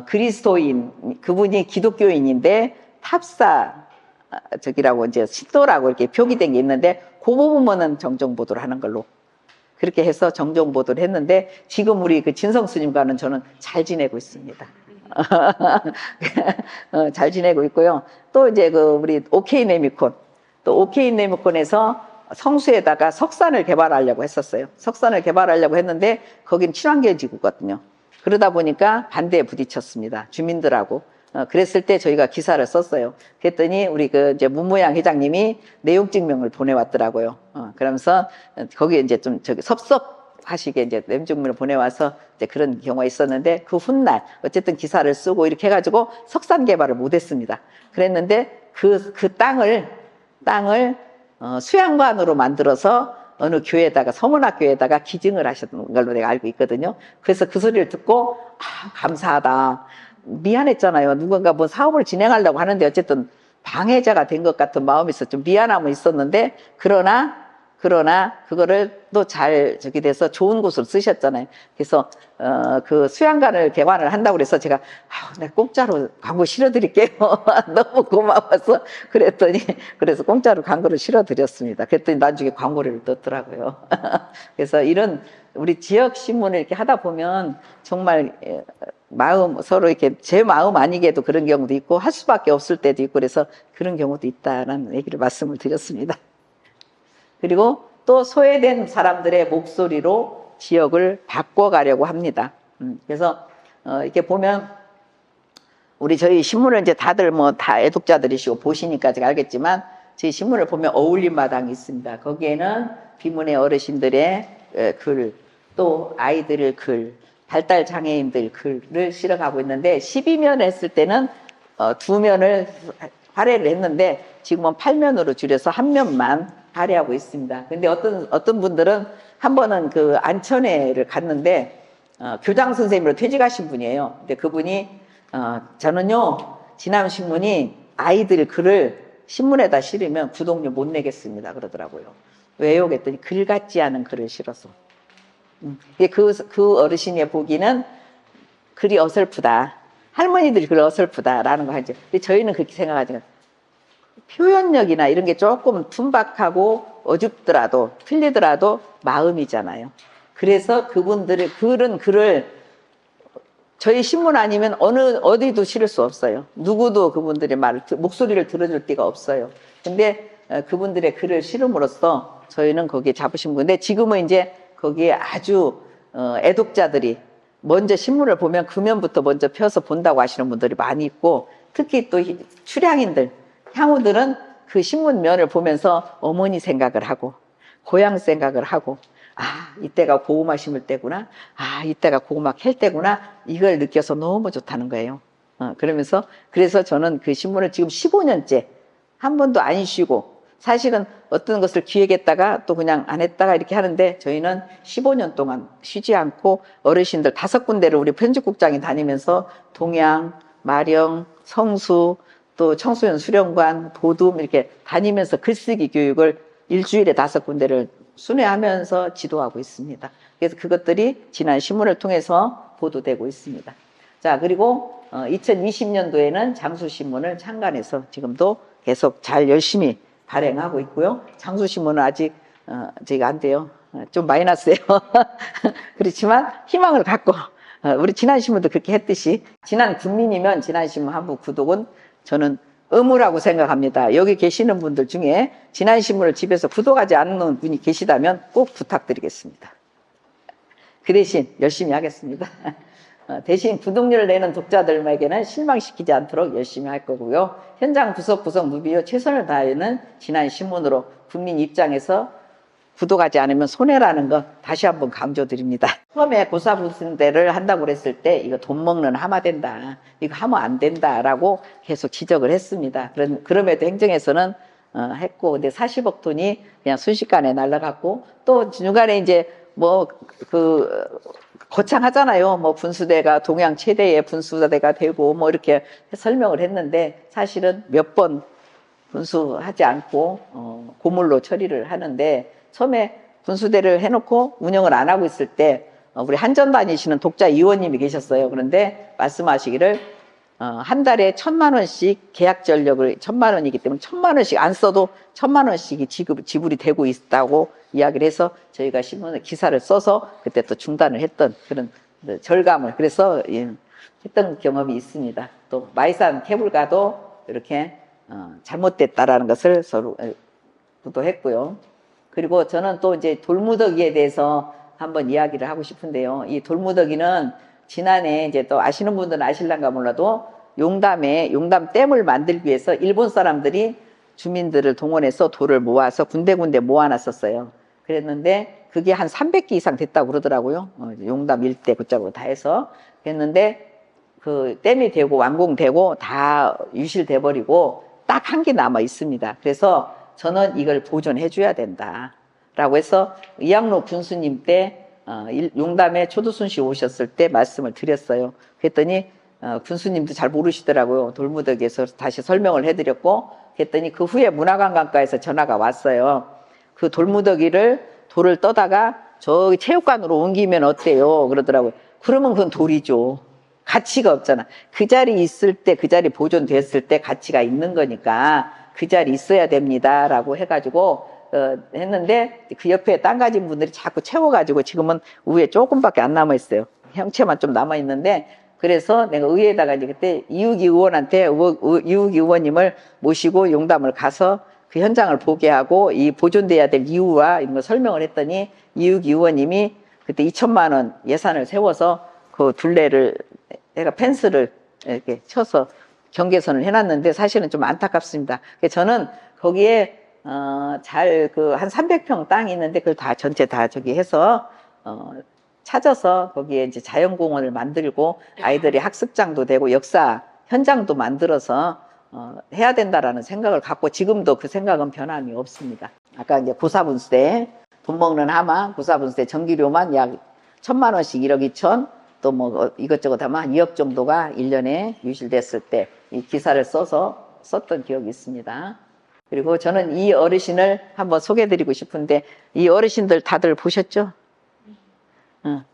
그리스도인 그분이 기독교인인데 탑사 저기라고 이제 신도라고 이렇게 표기된 게 있는데 그 부분은 정정 보도를 하는 걸로 그렇게 해서 정정 보도를 했는데 지금 우리 그 진성 스님과는 저는 잘 지내고 있습니다. 잘 지내고 있고요. 또 이제 그 우리 OK 네미콘 또 OK 네미콘에서 성수에다가 석산을 개발하려고 했었어요. 석산을 개발하려고 했는데 거긴 친환경 지구거든요. 그러다 보니까 반대에 부딪혔습니다. 주민들하고. 그랬을 때 저희가 기사를 썼어요. 그랬더니 우리 그 이제 문무양 회장님이 내용 증명을 보내왔더라고요. 그러면서 거기에 이제 좀 저기 섭섭하시게 이제 내용 증명을 보내와서 이제 그런 경우가 있었는데 그 훗날 어쨌든 기사를 쓰고 이렇게 해가지고 석산 개발을 못했습니다. 그랬는데 그 땅을 수양관으로 만들어서 어느 교회에다가 서문학교에다가 기증을 하셨던 걸로 내가 알고 있거든요. 그래서 그 소리를 듣고 감사하다. 미안했잖아요. 누군가 뭐 사업을 진행하려고 하는데 어쨌든 방해자가 된 것 같은 마음이 있어 좀 미안함은 있었는데 그러나 그거를 또 잘 저기 돼서 좋은 곳으로 쓰셨잖아요. 그래서 그 수양관을 개관을 한다고 그래서 제가 내가 공짜로 광고 실어드릴게요. 너무 고마워서 그래서 공짜로 광고를 실어드렸습니다. 그랬더니 나중에 광고를 떴더라고요. 그래서 이런 우리 지역 신문을 이렇게 하다 보면 정말 서로 이렇게 제 마음 아니게도 그런 경우도 있고 할 수밖에 없을 때도 있고 그래서 그런 경우도 있다라는 얘기를 말씀을 드렸습니다. 그리고 또 소외된 사람들의 목소리로 지역을 바꿔가려고 합니다. 그래서 이렇게 보면 저희 신문을 이제 다들 뭐 다 애독자들이시고 보시니까 제가 알겠지만 저희 신문을 보면 어울림 마당이 있습니다. 거기에는 비문의 어르신들의 글, 또 아이들의 글, 발달 장애인들 글을 실어가고 있는데 12면 했을 때는 2면을 할애를 했는데 지금은 8면으로 줄여서 1면만 할애하고 있습니다. 근데 어떤 분들은 한 번은 그 안천회를 갔는데 교장 선생님으로 퇴직하신 분이에요. 근데 그분이 저는요 진암신문이 아이들 글을 신문에다 실으면 구독료 못 내겠습니다 그러더라고요. 왜요? 그랬더니 글 같지 않은 글을 실어서. 그 어르신의 보기는 글이 어설프다. 할머니들이 글 어설프다라는 거 하죠. 근데 저희는 그렇게 생각하지. 표현력이나 이런 게 조금 툰박하고 어줍더라도 틀리더라도 마음이잖아요. 그래서 그분들의 글을 저희 신문 아니면 어디도 실을 수 없어요. 누구도 그분들의 목소리를 들어줄 데가 없어요. 근데 그분들의 글을 실음으로써 저희는 거기에 잡으신 건데 지금은 이제 거기에 아주 애독자들이 먼저 신문을 보면 금연부터 먼저 펴서 본다고 하시는 분들이 많이 있고 특히 또 출향인들, 향우들은 그 신문면을 보면서 어머니 생각을 하고 고향 생각을 하고 아 이때가 고구마 심을 때구나 아 이때가 고구마 캘 때구나 이걸 느껴서 너무 좋다는 거예요. 그래서 저는 그 신문을 지금 15년째 한 번도 안 쉬고 사실은 어떤 것을 기획했다가 또 그냥 안 했다가 이렇게 하는데 저희는 15년 동안 쉬지 않고 어르신들 5군데를 우리 편집국장이 다니면서 동양, 마령, 성수 또 청소년 수련관, 보듬 이렇게 다니면서 글쓰기 교육을 일주일에 5군데를 순회하면서 지도하고 있습니다. 그래서 그것들이 지난 신문을 통해서 보도되고 있습니다. 자, 그리고 2020년도에는 장수신문을 창간해서 지금도 계속 잘 열심히 발행하고 있고요. 장수신문은 아직 안 돼요. 좀 마이너스예요. 그렇지만 희망을 갖고 우리 지난신문도 그렇게 했듯이 지난 국민이면 지난신문 한부 구독은 저는 의무라고 생각합니다. 여기 계시는 분들 중에 지난신문을 집에서 구독하지 않는 분이 계시다면 꼭 부탁드리겠습니다. 그 대신 열심히 하겠습니다. 대신 구독료를 내는 독자들에게는 실망시키지 않도록 열심히 할 거고요. 현장 구석구석 무비요 최선을 다하는 지난신문으로 국민 입장에서 구독하지 않으면 손해라는 거 다시 한번 강조드립니다. 처음에 고사분대를 한다고 그랬을 때 이거 돈 먹는 하마 된다. 이거 하면 안 된다라고 계속 지적을 했습니다. 그럼에도 행정에서는 했고 근데 40억 돈이 그냥 순식간에 날라갔고 또 중간에 이제 거창하잖아요. 분수대가 동양 최대의 분수대가 되고 이렇게 설명을 했는데 사실은 몇 번 분수하지 않고 고물로 처리를 하는데 처음에 분수대를 해놓고 운영을 안 하고 있을 때 우리 한전 다니시는 독자 의원님이 계셨어요. 그런데 말씀하시기를 한 달에 1,000만 원씩 계약 전력을 1,000만 원이기 때문에 1,000만 원씩 안 써도 1,000만 원씩이 지불이 되고 있다고 이야기를 해서 저희가 신문에 기사를 써서 그때 또 중단을 했던 그런 절감을 그래서 했던 경험이 있습니다. 또 마이산 케이블카도 이렇게 잘못됐다라는 것을 서로 보도했고요. 그리고 저는 또 이제 돌무더기에 대해서 한번 이야기를 하고 싶은데요. 이 돌무더기는 지난해 이제 또 아시는 분들은 아실란가 몰라도 용담댐을 만들기 위해서 일본 사람들이 주민들을 동원해서 돌을 모아서 군데군데 모아놨었어요. 그랬는데 그게 한 300개 이상 됐다고 그러더라고요. 용담 일대 그쪽으로 다 해서 그랬는데 그 댐이 되고 완공되고 다 유실돼 버리고 딱 한 개 남아 있습니다. 그래서 저는 이걸 보존해 줘야 된다라고 해서 이양로 군수님 때 용담에 초두순 씨 오셨을 때 말씀을 드렸어요. 그랬더니 군수님도 잘 모르시더라고요. 돌무더기에서 다시 설명을 해드렸고 그랬더니 그 후에 문화관광과에서 전화가 왔어요. 그 돌을 떠다가 저기 체육관으로 옮기면 어때요? 그러더라고요. 그러면 그건 돌이죠. 가치가 없잖아. 그 자리 있을 때, 그 자리 보존됐을 때 가치가 있는 거니까 그 자리 있어야 됩니다라고 해가지고 했는데 그 옆에 땅 가진 분들이 자꾸 채워가지고 지금은 위에 조금밖에 안 남아 있어요. 형체만 좀 남아 있는데 그래서 내가 의회에다가 이제 그때 이우기 의원님을 모시고 용담을 가서 그 현장을 보게 하고 이 보존돼야 될 이유와 이런 거 설명을 했더니 이우기 의원님이 그때 2,000만 원 예산을 세워서 그 둘레를 내가 펜스를 이렇게 쳐서 경계선을 해놨는데 사실은 좀 안타깝습니다. 저는 거기에 한 300평 땅이 있는데 그걸 다 전체 다 저기 해서 찾아서 거기에 이제 자연공원을 만들고 아이들이 학습장도 되고 역사 현장도 만들어서 해야 된다라는 생각을 갖고 지금도 그 생각은 변함이 없습니다. 아까 이제 고사분수대 돈 먹는 하마 고사분수대 전기료만 약 1,000만 원씩 1억 2천 또 이것저것 하면 한 2억 정도가 1년에 유실됐을 때 이 기사를 써서 썼던 기억이 있습니다. 그리고 저는 이 어르신을 한번 소개해드리고 싶은데, 이 어르신들 다들 보셨죠?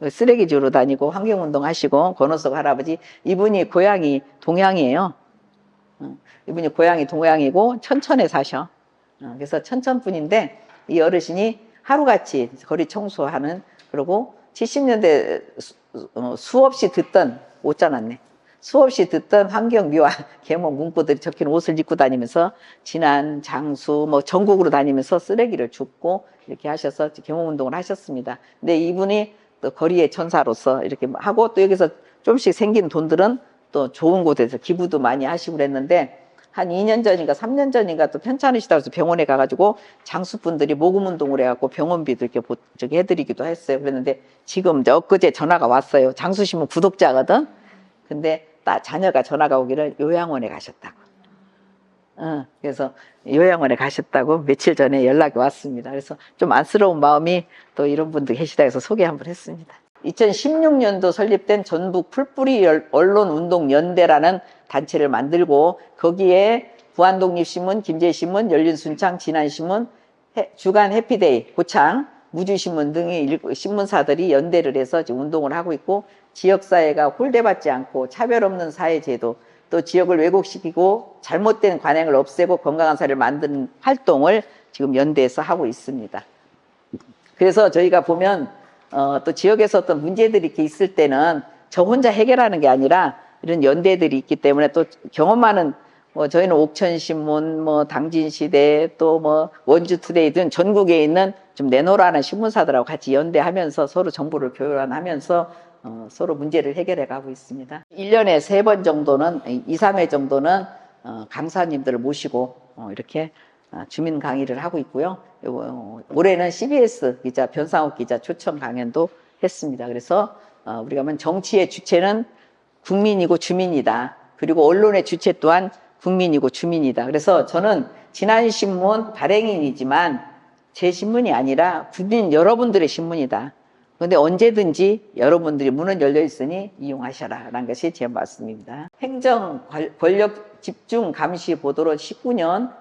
쓰레기 주러 다니고 환경운동 하시고, 권호석 할아버지, 이분이 고향이 동양이에요. 이분이 고향이 동양이고 천천에 사셔. 그래서 천천분인데, 이 어르신이 하루같이 거리 청소하는, 그리고 70년대 수없이 듣던, 옷 짜놨네. 수없이 듣던 환경미화 계몽 문구들이 적힌 옷을 입고 다니면서 진안, 장수, 뭐 전국으로 다니면서 쓰레기를 줍고 이렇게 하셔서 계몽 운동을 하셨습니다. 근데 이분이 또 거리의 천사로서 이렇게 하고, 또 여기서 좀씩 생긴 돈들은 또 좋은 곳에서 기부도 많이 하시고 그랬는데, 한 2년 전인가 3년 전인가 또 편찮으시다고 해서 병원에 가가지고 장수분들이 모금 운동을 해갖고 병원비도 이렇게 저기 해드리기도 했어요. 그랬는데 지금 이제 엊그제 전화가 왔어요. 장수신문 구독자거든. 근데 자녀가 전화가 오기를 요양원에 가셨다고. 그래서 요양원에 가셨다고 며칠 전에 연락이 왔습니다. 그래서 좀 안쓰러운 마음이 또 이런 분들 계시다 해서 소개 한번 했습니다. 2016년도 설립된 전북 풀뿌리 언론운동연대라는 단체를 만들고, 거기에 부안독립신문, 김제신문, 열린순창, 진안신문, 주간 해피데이, 고창, 무주신문 등의 신문사들이 연대를 해서 지금 운동을 하고 있고, 지역사회가 홀대받지 않고 차별 없는 사회제도, 또 지역을 왜곡시키고 잘못된 관행을 없애고 건강한 사회를 만드는 활동을 지금 연대에서 하고 있습니다. 그래서 저희가 보면 또 지역에서 어떤 문제들이 이렇게 있을 때는 저 혼자 해결하는 게 아니라 이런 연대들이 있기 때문에, 또 경험 많은 저희는 옥천신문, 당진시대, 또 원주투데이 등 전국에 있는 좀 내노라는 신문사들하고 같이 연대하면서 서로 정보를 교환하면서 서로 문제를 해결해 가고 있습니다. 1년에 3번 정도는, 2, 3회 정도는 강사님들을 모시고 이렇게 주민 강의를 하고 있고요. 올해는 CBS 기자, 변상욱 기자 초청 강연도 했습니다. 그래서 우리가 하면 정치의 주체는 국민이고 주민이다. 그리고 언론의 주체 또한 국민이고 주민이다. 그래서 저는 진안신문 발행인이지만 제 신문이 아니라 국민 여러분들의 신문이다. 그런데 언제든지 여러분들이 문은 열려 있으니 이용하셔라 라는 것이 제 말씀입니다. 행정 권력 집중 감시 보도로 19년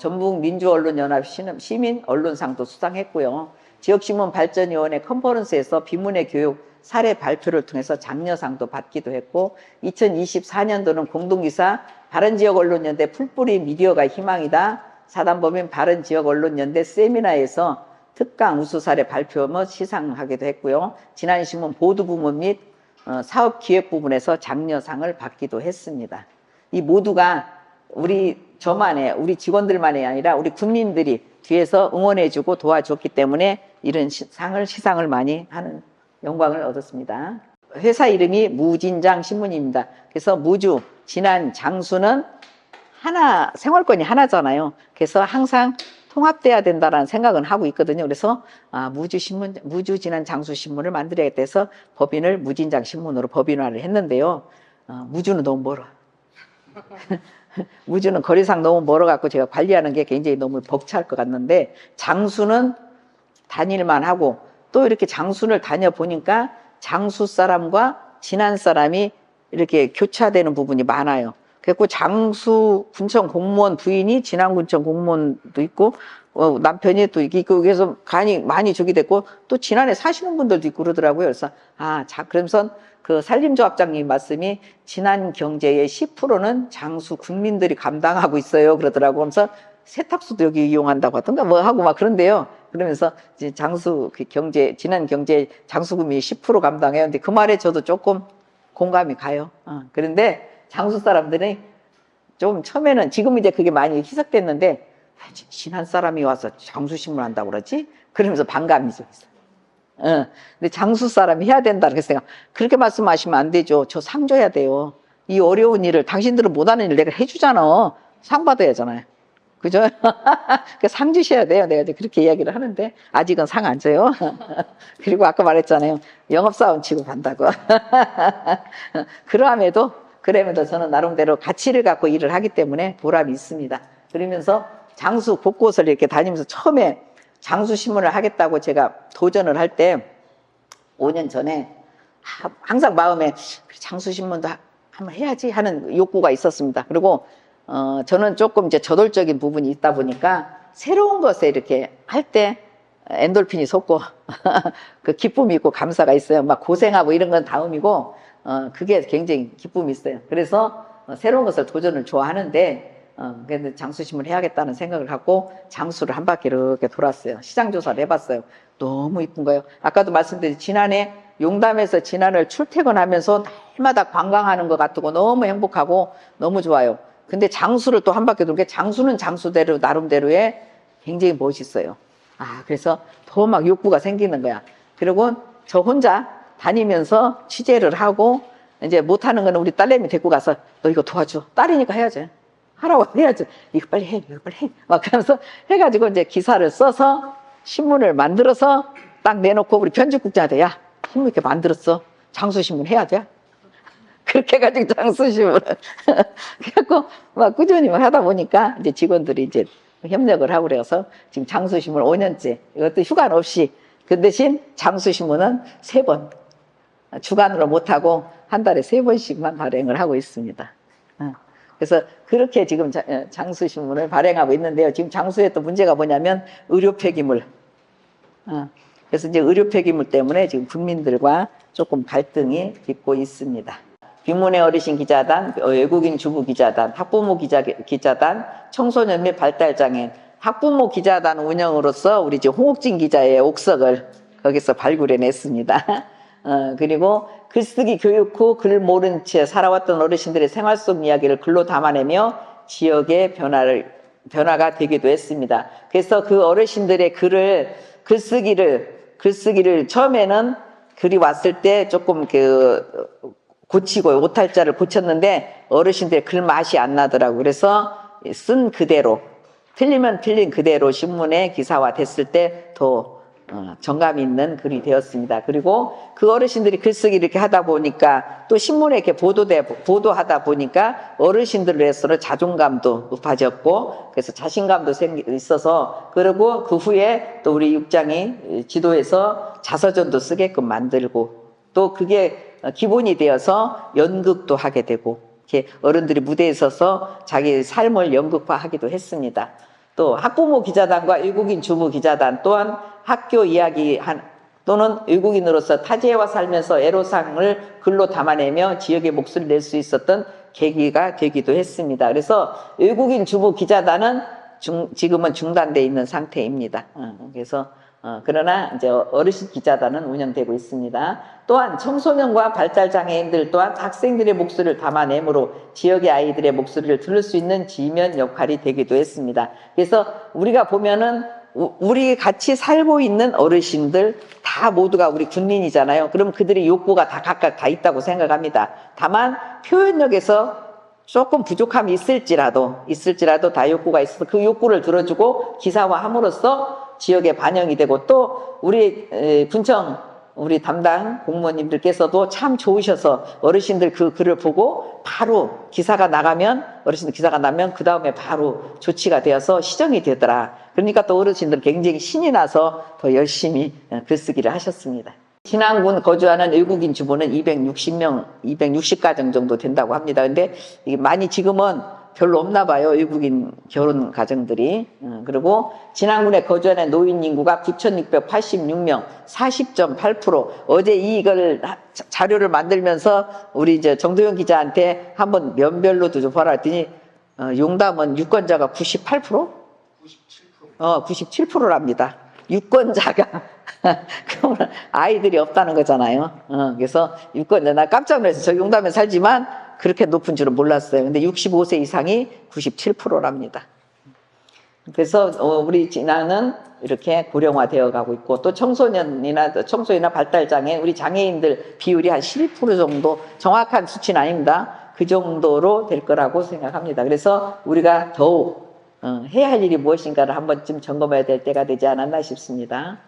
전북민주언론연합 시민 언론상도 수상했고요. 지역신문 발전위원회 컨퍼런스에서 비문의 교육 사례 발표를 통해서 장려상도 받기도 했고, 2024년도는 공동기사 바른지역언론연대 풀뿌리 미디어가 희망이다, 사단법인 바른지역언론연대 세미나에서 특강 우수 사례 발표 및 시상하기도 했고요. 진안신문 보도 부문 및 사업 기획 부분에서 장려상을 받기도 했습니다. 이 모두가 우리 직원들만이 아니라 우리 국민들이 뒤에서 응원해주고 도와줬기 때문에 이런 시상을 많이 하는 영광을 얻었습니다. 회사 이름이 무진장 신문입니다. 그래서 무주, 진안, 장수는 하나, 생활권이 하나잖아요. 그래서 항상 통합돼야 된다는 생각은 하고 있거든요. 그래서 무주, 진안, 장수 신문을 만들어야겠다 해서 법인을 무진장 신문으로 법인화를 했는데요. 무주는 너무 멀어. 무주는 거리상 너무 멀어갖고 제가 관리하는 게 굉장히 너무 벅찰 것 같는데, 장수는 다닐만 하고, 또 이렇게 장수를 다녀보니까 장수 사람과 진안 사람이 이렇게 교차되는 부분이 많아요. 그래서 장수 군청 공무원 부인이 진안군청 공무원도 있고, 남편이 또 있고, 그래서 많이 저기 됐고, 또 진안에 사시는 분들도 있고 그러더라고요. 그래서 그러면서 그 산림조합장님 말씀이 진안 경제의 10%는 장수 국민들이 감당하고 있어요 그러더라고요. 그러면서 세탁소도 여기 이용한다고 하던가 하고 막 그런데요. 그러면서 이제 진안 경제 장수금이 10% 감당해요. 근데 그 말에 저도 조금 공감이 가요. 그런데 장수 사람들이 좀 처음에는, 지금 이제 그게 많이 희석됐는데, 진안 사람이 와서 장수신문 한다고 그러지? 그러면서 반감이 좀 있어요. 근데 장수 사람이 해야 된다. 그래서 내가 그렇게 말씀하시면 안 되죠. 저 상 줘야 돼요. 이 어려운 일을 당신들은 못하는 일 내가 해주잖아. 상 받아야 하잖아요. 그죠? 상 주셔야 돼요. 내가 이제 그렇게 이야기를 하는데, 아직은 상 안 줘요. 그리고 아까 말했잖아요. 영업사원 취급한다고. 그럼에도 저는 나름대로 가치를 갖고 일을 하기 때문에 보람이 있습니다. 그러면서 장수 곳곳을 이렇게 다니면서 처음에 장수신문을 하겠다고 제가 도전을 할 때 5년 전에 항상 마음에 장수신문도 한번 해야지 하는 욕구가 있었습니다. 그리고 저는 조금 이제 저돌적인 부분이 있다 보니까 새로운 것에 이렇게 할 때 엔돌핀이 솟고 그 기쁨이 있고 감사가 있어요. 막 고생하고 이런 건 다음이고 그게 굉장히 기쁨이 있어요. 그래서 새로운 것을 도전을 좋아하는데 그래서 장수심을 해야겠다는 생각을 갖고 장수를 한 바퀴 이렇게 돌았어요. 시장 조사를 해봤어요. 너무 이쁜 거예요. 아까도 말씀드린 지난해 용담에서 진안을 출퇴근하면서 날마다 관광하는 것 같고 너무 행복하고 너무 좋아요. 근데 장수를 또 한 바퀴 도는 게 장수는 장수대로 나름대로의 굉장히 멋있어요. 그래서 더 막 욕구가 생기는 거야. 그리고 저 혼자 다니면서 취재를 하고 이제 못하는 거는 우리 딸내미 데리고 가서 너 이거 도와줘. 딸이니까 해야지. 하라고 해야지. 이거 빨리 해. 이거 빨리 해. 막 하면서 해가지고 이제 기사를 써서 신문을 만들어서 딱 내놓고 우리 편집국장한테 야, 신문 이렇게 만들었어. 장수신문 해야 돼. 그렇게 해가지고 장수신문을. 그래갖고 막 꾸준히 하다 보니까 이제 직원들이 이제 협력을 하고 그래서 지금 장수신문 5년째. 이것도 휴관 없이. 그 대신 장수신문은 3번. 주간으로 못하고 한 달에 3번씩만 발행을 하고 있습니다. 그래서 그렇게 지금 장수신문을 발행하고 있는데요. 지금 장수에 또 문제가 뭐냐면 의료 폐기물. 그래서 이제 의료 폐기물 때문에 지금 국민들과 조금 갈등이 빚고 있습니다. 비문의 어르신 기자단, 외국인 주부 기자단, 학부모 기자단, 청소년 및 발달장애인, 학부모 기자단 운영으로서 우리 지금 홍옥진 기자의 옥석을 거기서 발굴해냈습니다. 그리고 글쓰기 교육 후 글 모른 채 살아왔던 어르신들의 생활 속 이야기를 글로 담아내며 지역의 변화가 되기도 했습니다. 그래서 그 어르신들의 글쓰기를 처음에는 글이 왔을 때 조금 고치고 오탈자를 고쳤는데 어르신들의 글 맛이 안 나더라고요. 그래서 쓴 그대로 틀리면 틀린 그대로 신문에 기사화 됐을 때 더 정감 있는 글이 되었습니다. 그리고 그 어르신들이 글쓰기 이렇게 하다 보니까 또 신문에 이렇게 보도하다 보니까 어르신들에서는 자존감도 높아졌고 그래서 자신감도 있어서 그리고 그 후에 또 우리 육장이 지도에서 자서전도 쓰게끔 만들고 또 그게 기본이 되어서 연극도 하게 되고 이렇게 어른들이 무대에 서서 자기 삶을 연극화하기도 했습니다. 또 학부모 기자단과 외국인 주부 기자단 또한 학교 이야기 또는 외국인으로서 타지에와 살면서 애로사항을 글로 담아내며 지역의 목소리를 낼 수 있었던 계기가 되기도 했습니다. 그래서 외국인 주부 기자단은 지금은 중단되어 있는 상태입니다. 그래서 그러나 이제 어르신 기자단은 운영되고 있습니다. 또한 청소년과 발달장애인들 또한 학생들의 목소리를 담아내므로 지역의 아이들의 목소리를 들을 수 있는 지면 역할이 되기도 했습니다. 그래서 우리가 보면은 우리 같이 살고 있는 어르신들 다 모두가 우리 군민이잖아요. 그럼 그들의 욕구가 다 각각 다 있다고 생각합니다. 다만 표현력에서 조금 부족함이 있을지라도 다 욕구가 있어서 그 욕구를 들어주고 기사화함으로써 지역에 반영이 되고 또 우리 군청 우리 담당 공무원님들께서도 참 좋으셔서 어르신들 그 글을 보고 바로 어르신들 기사가 나면 그 다음에 바로 조치가 되어서 시정이 되더라. 그러니까 또 어르신들 굉장히 신이 나서 더 열심히 글쓰기를 하셨습니다. 신안군 거주하는 외국인 주부는 260가정 정도 된다고 합니다. 근데 많이 지금은 별로 없나 봐요. 외국인 결혼 가정들이. 그리고 진안군에 거주하는 노인 인구가 9,686명, 40.8%. 어제 이걸 자료를 만들면서 우리 이제 정도영 기자한테 한번 면별로도 좀 보라 했더니 용담은 유권자가 98%? 97%랍니다. 유권자가 그러면 아이들이 없다는 거잖아요. 그래서 유권자 나 깜짝 놀랐어요. 저 용담에 살지만 그렇게 높은 줄은 몰랐어요. 근데 65세 이상이 97%랍니다. 그래서 우리 진안은 이렇게 고령화되어 가고 있고 또 청소년이나 발달장애 우리 장애인들 비율이 한 12% 정도 정확한 수치는 아닙니다. 그 정도로 될 거라고 생각합니다. 그래서 우리가 더욱 해야 할 일이 무엇인가를 한 번쯤 점검해야 될 때가 되지 않았나 싶습니다.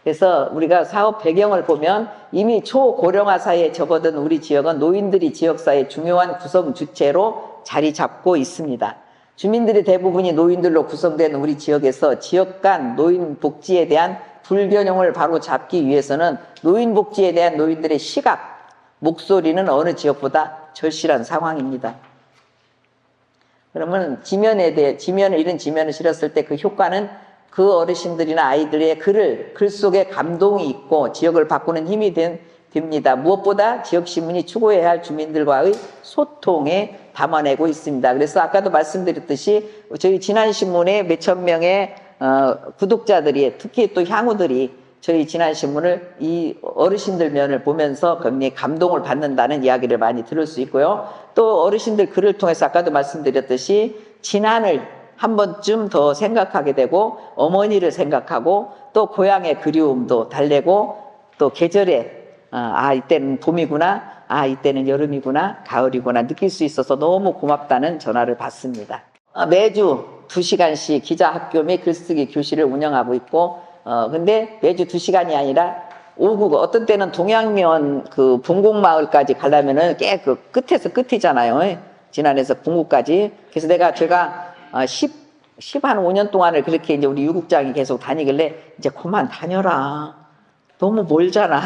그래서 우리가 사업 배경을 보면 이미 초고령화 사회에 접어든 우리 지역은 노인들이 지역사회의 중요한 구성 주체로 자리 잡고 있습니다. 주민들의 대부분이 노인들로 구성된 우리 지역에서 지역 간 노인 복지에 대한 불균형을 바로 잡기 위해서는 노인 복지에 대한 노인들의 시각, 목소리는 어느 지역보다 절실한 상황입니다. 그러면 이런 지면을 실었을 때 그 효과는 그 어르신들이나 아이들의 글 속에 감동이 있고 지역을 바꾸는 힘이 됩니다. 무엇보다 지역신문이 추구해야 할 주민들과의 소통에 담아내고 있습니다. 그래서 아까도 말씀드렸듯이 저희 진안신문에 몇천 명의 구독자들이, 특히 또 향우들이 저희 진안신문을 이 어르신들 면을 보면서 굉장히 감동을 받는다는 이야기를 많이 들을 수 있고요. 또 어르신들 글을 통해서 아까도 말씀드렸듯이 진안을 한 번쯤 더 생각하게 되고 어머니를 생각하고 또 고향의 그리움도 달래고 또 계절에 이때는 봄이구나, 이때는 여름이구나, 가을이구나 느낄 수 있어서 너무 고맙다는 전화를 받습니다. 매주 2시간씩 기자학교 및 글쓰기 교실을 운영하고 있고 근데 매주 2시간이 아니라 오후 어떤 때는 동양면 그 봉곡마을까지 가려면은 꽤 그 끝에서 끝이잖아요. 진안에서 봉곡까지. 그래서 제가 한 5년 동안을 그렇게 이제 우리 유국장이 계속 다니길래 이제 그만 다녀라. 너무 멀잖아.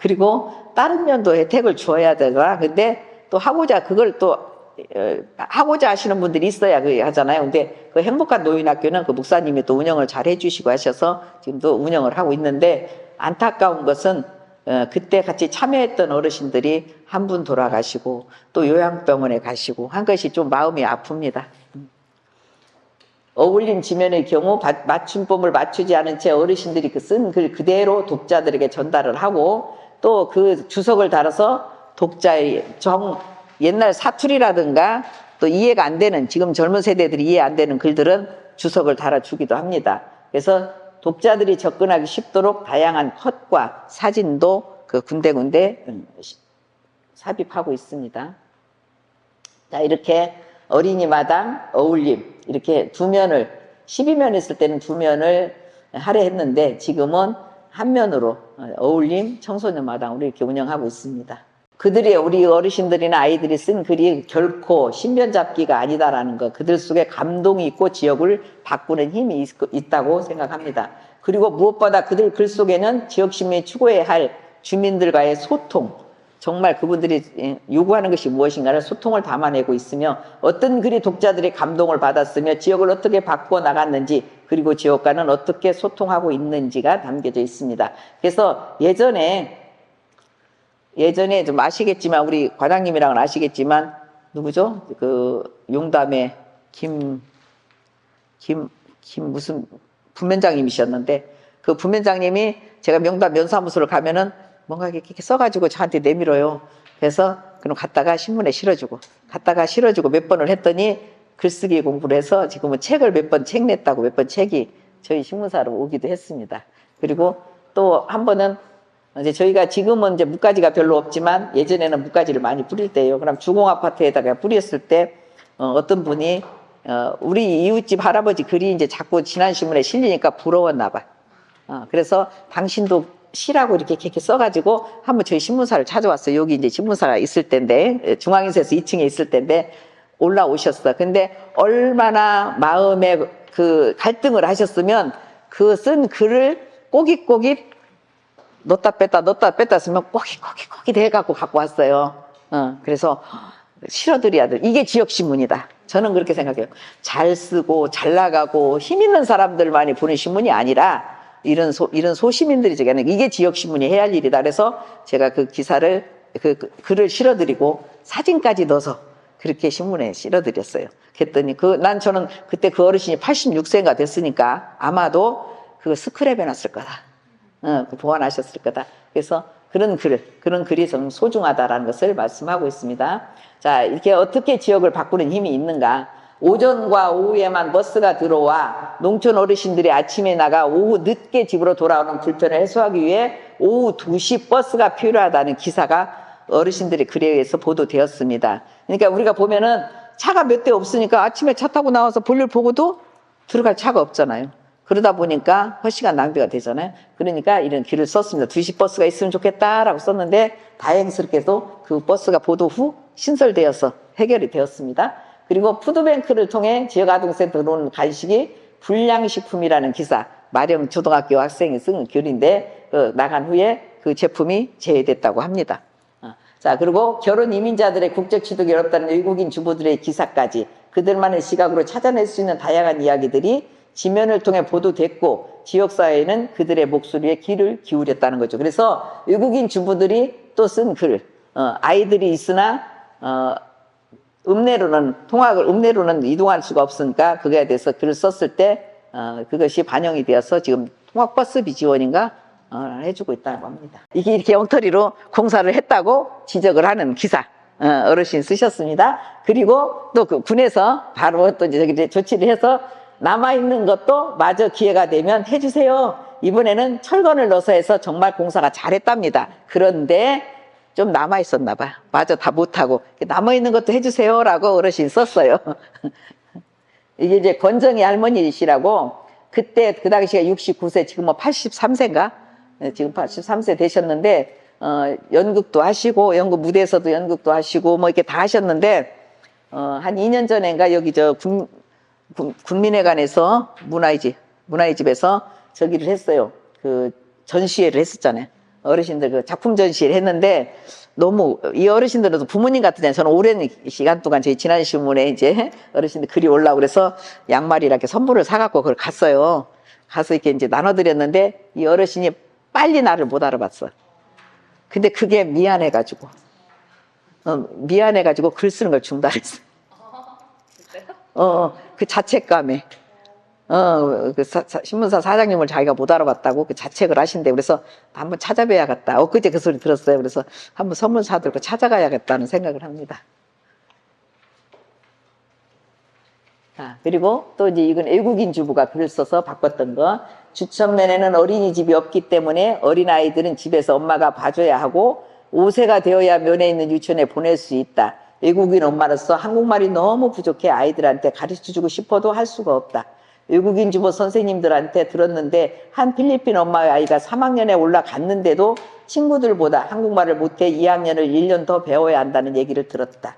그리고 다른 면도 혜택을 주어야 되더라. 근데 또 그걸 또 하고자 하시는 분들이 있어야 하잖아요. 근데 그 행복한 노인학교는 그 목사님이 또 운영을 잘 해주시고 하셔서 지금도 운영을 하고 있는데 안타까운 것은 그때 같이 참여했던 어르신들이 한 분 돌아가시고 또 요양병원에 가시고 한 것이 좀 마음이 아픕니다. 어울림 지면의 경우 맞춤법을 맞추지 않은 채 어르신들이 쓴 글 그대로 독자들에게 전달을 하고 또 그 주석을 달아서 독자의 옛날 사투리라든가 또 이해가 안 되는 지금 젊은 세대들이 이해 안 되는 글들은 주석을 달아주기도 합니다. 그래서 독자들이 접근하기 쉽도록 다양한 컷과 사진도 그 군데군데 삽입하고 있습니다. 자, 이렇게 어린이마당, 어울림 이렇게 12면 했을 때는 2면을 하려 했는데 지금은 한 면으로 어울림, 청소년마당으로 이렇게 운영하고 있습니다. 우리 어르신들이나 아이들이 쓴 글이 결코 신변잡기가 아니다라는 것, 그들 속에 감동이 있고 지역을 바꾸는 힘이 있다고 생각합니다. 그리고 무엇보다 그들 글 속에는 지역시민이 추구해야 할 주민들과의 소통, 정말 그분들이 요구하는 것이 무엇인가를 소통을 담아내고 있으며 어떤 글이 독자들의 감동을 받았으며 지역을 어떻게 바꿔 나갔는지 그리고 지역과는 어떻게 소통하고 있는지가 담겨져 있습니다. 그래서 예전에 좀 아시겠지만 우리 과장님이랑은 아시겠지만 누구죠? 그 용담의 무슨 부면장님이셨는데 그 부면장님이 제가 명담 면사무소를 가면은 뭔가 이렇게 써가지고 저한테 내밀어요. 그래서 그럼 갔다가 신문에 실어주고 몇 번을 했더니 글쓰기 공부를 해서 지금은 책을 몇 번 책 냈다고 몇 번 책이 저희 신문사로 오기도 했습니다. 그리고 또 한 번은 이제 저희가 지금은 이제 뭇가지가 별로 없지만 예전에는 뭇가지를 많이 뿌릴 때예요. 그럼 주공 아파트에다가 뿌렸을 때 어떤 분이 우리 이웃집 할아버지 글이 이제 자꾸 진안신문에 실리니까 부러웠나 봐. 그래서 당신도 시라고 이렇게 써가지고 한번 저희 신문사를 찾아왔어요. 여기 이제 신문사가 있을 때인데 중앙에서 2층에 있을 때인데 올라오셨어. 근데 얼마나 마음에 그 갈등을 하셨으면 그 쓴 글을 꼬깃꼬깃 넣었다 뺐다 쓰면 꼬깃꼬깃 해갖고 갖고 왔어요. 그래서 실어드려야 돼. 이게 지역신문이다. 저는 그렇게 생각해요. 잘 쓰고 잘 나가고 힘 있는 사람들만이 보는 신문이 아니라 이런 소시민들이 저기는 이게 지역신문이 해야 할 일이다. 그래서 제가 그 기사를 글을 실어드리고 사진까지 넣어서 그렇게 신문에 실어드렸어요. 그랬더니 저는 그때 그 어르신이 86세인가 됐으니까 아마도 그거 스크랩 해놨을 거다. 보관하셨을 거다. 그래서 그런 글이 좀 소중하다라는 것을 말씀하고 있습니다. 자, 이렇게 어떻게 지역을 바꾸는 힘이 있는가? 오전과 오후에만 버스가 들어와 농촌 어르신들이 아침에 나가 오후 늦게 집으로 돌아오는 불편을 해소하기 위해 오후 2시 버스가 필요하다는 기사가 어르신들의 글에 의해서 보도되었습니다. 그러니까 우리가 보면은 차가 몇 대 없으니까 아침에 차 타고 나와서 볼일 보고도 들어갈 차가 없잖아요. 그러다 보니까 허시간 낭비가 되잖아요. 그러니까 이런 글을 썼습니다. 2시 버스가 있으면 좋겠다라고 썼는데 다행스럽게도 그 버스가 보도 후 신설되어서 해결이 되었습니다. 그리고 푸드뱅크를 통해 지역아동센터에 들어온 간식이 불량식품이라는 기사, 마령 초등학교 학생이 쓴 글인데 나간 후에 그 제품이 제외됐다고 합니다. 자, 그리고 결혼 이민자들의 국적 취득이 어렵다는 외국인 주부들의 기사까지 그들만의 시각으로 찾아낼 수 있는 다양한 이야기들이 지면을 통해 보도됐고 지역사회에는 그들의 목소리에 귀를 기울였다는 거죠. 그래서 외국인 주부들이 또 쓴 글, 아이들이 있으나 읍내로는 이동할 수가 없으니까 그거에 대해서 글을 썼을 때 그것이 반영이 되어서 지금 통학버스비 지원인가 해주고 있다고 합니다. 이게 이렇게 엉터리로 공사를 했다고 지적을 하는 기사 어르신 쓰셨습니다. 그리고 또 그 군에서 바로 또 이제 조치를 해서 남아있는 것도 마저 기회가 되면 해주세요. 이번에는 철건을 넣어서 해서 정말 공사가 잘했답니다. 그런데 좀 남아있었나 봐요. 마저 다 못하고 남아있는 것도 해주세요라고 어르신 썼어요. 이게 이제 권정희 할머니시라고 그때 그 당시가 69세 지금 뭐 83세인가 지금 83세 되셨는데 연극도 하시고 연극 무대에서도 연극도 하시고 뭐 이렇게 다 하셨는데 한 2년 전인가 여기 저 군민회관에서 문화의집에서 저기를 했어요. 그 전시회를 했었잖아요. 어르신들 그 작품 전시회를 했는데 너무 이 어르신들은 부모님 같은데 저는 오랜 시간 동안 저희 지난 신문에 이제 어르신들 글이 올라오고 그래서 양말이라 이렇게 선물을 사갖고 그걸 갔어요. 가서 이렇게 이제 나눠드렸는데 이 어르신이 빨리 나를 못 알아봤어. 근데 그게 미안해가지고 글 쓰는 걸 중단했어. 그 자책감에 그 신문사 사장님을 자기가 못 알아봤다고 그 자책을 하신대. 그래서 한번 찾아뵈야겠다. 엊그제 그 소리 들었어요. 그래서 한번 선물 사들고 찾아가야겠다는 생각을 합니다. 자, 그리고 또 이제 이건 외국인 주부가 글을 써서 바꿨던 거. 주천면에는 어린이집이 없기 때문에 어린아이들은 집에서 엄마가 봐줘야 하고 5세가 되어야 면에 있는 유치원에 보낼 수 있다. 외국인 엄마로서 한국말이 너무 부족해 아이들한테 가르쳐주고 싶어도 할 수가 없다. 외국인 주부 선생님들한테 들었는데 한 필리핀 엄마의 아이가 3학년에 올라갔는데도 친구들보다 한국말을 못해 2학년을 1년 더 배워야 한다는 얘기를 들었다.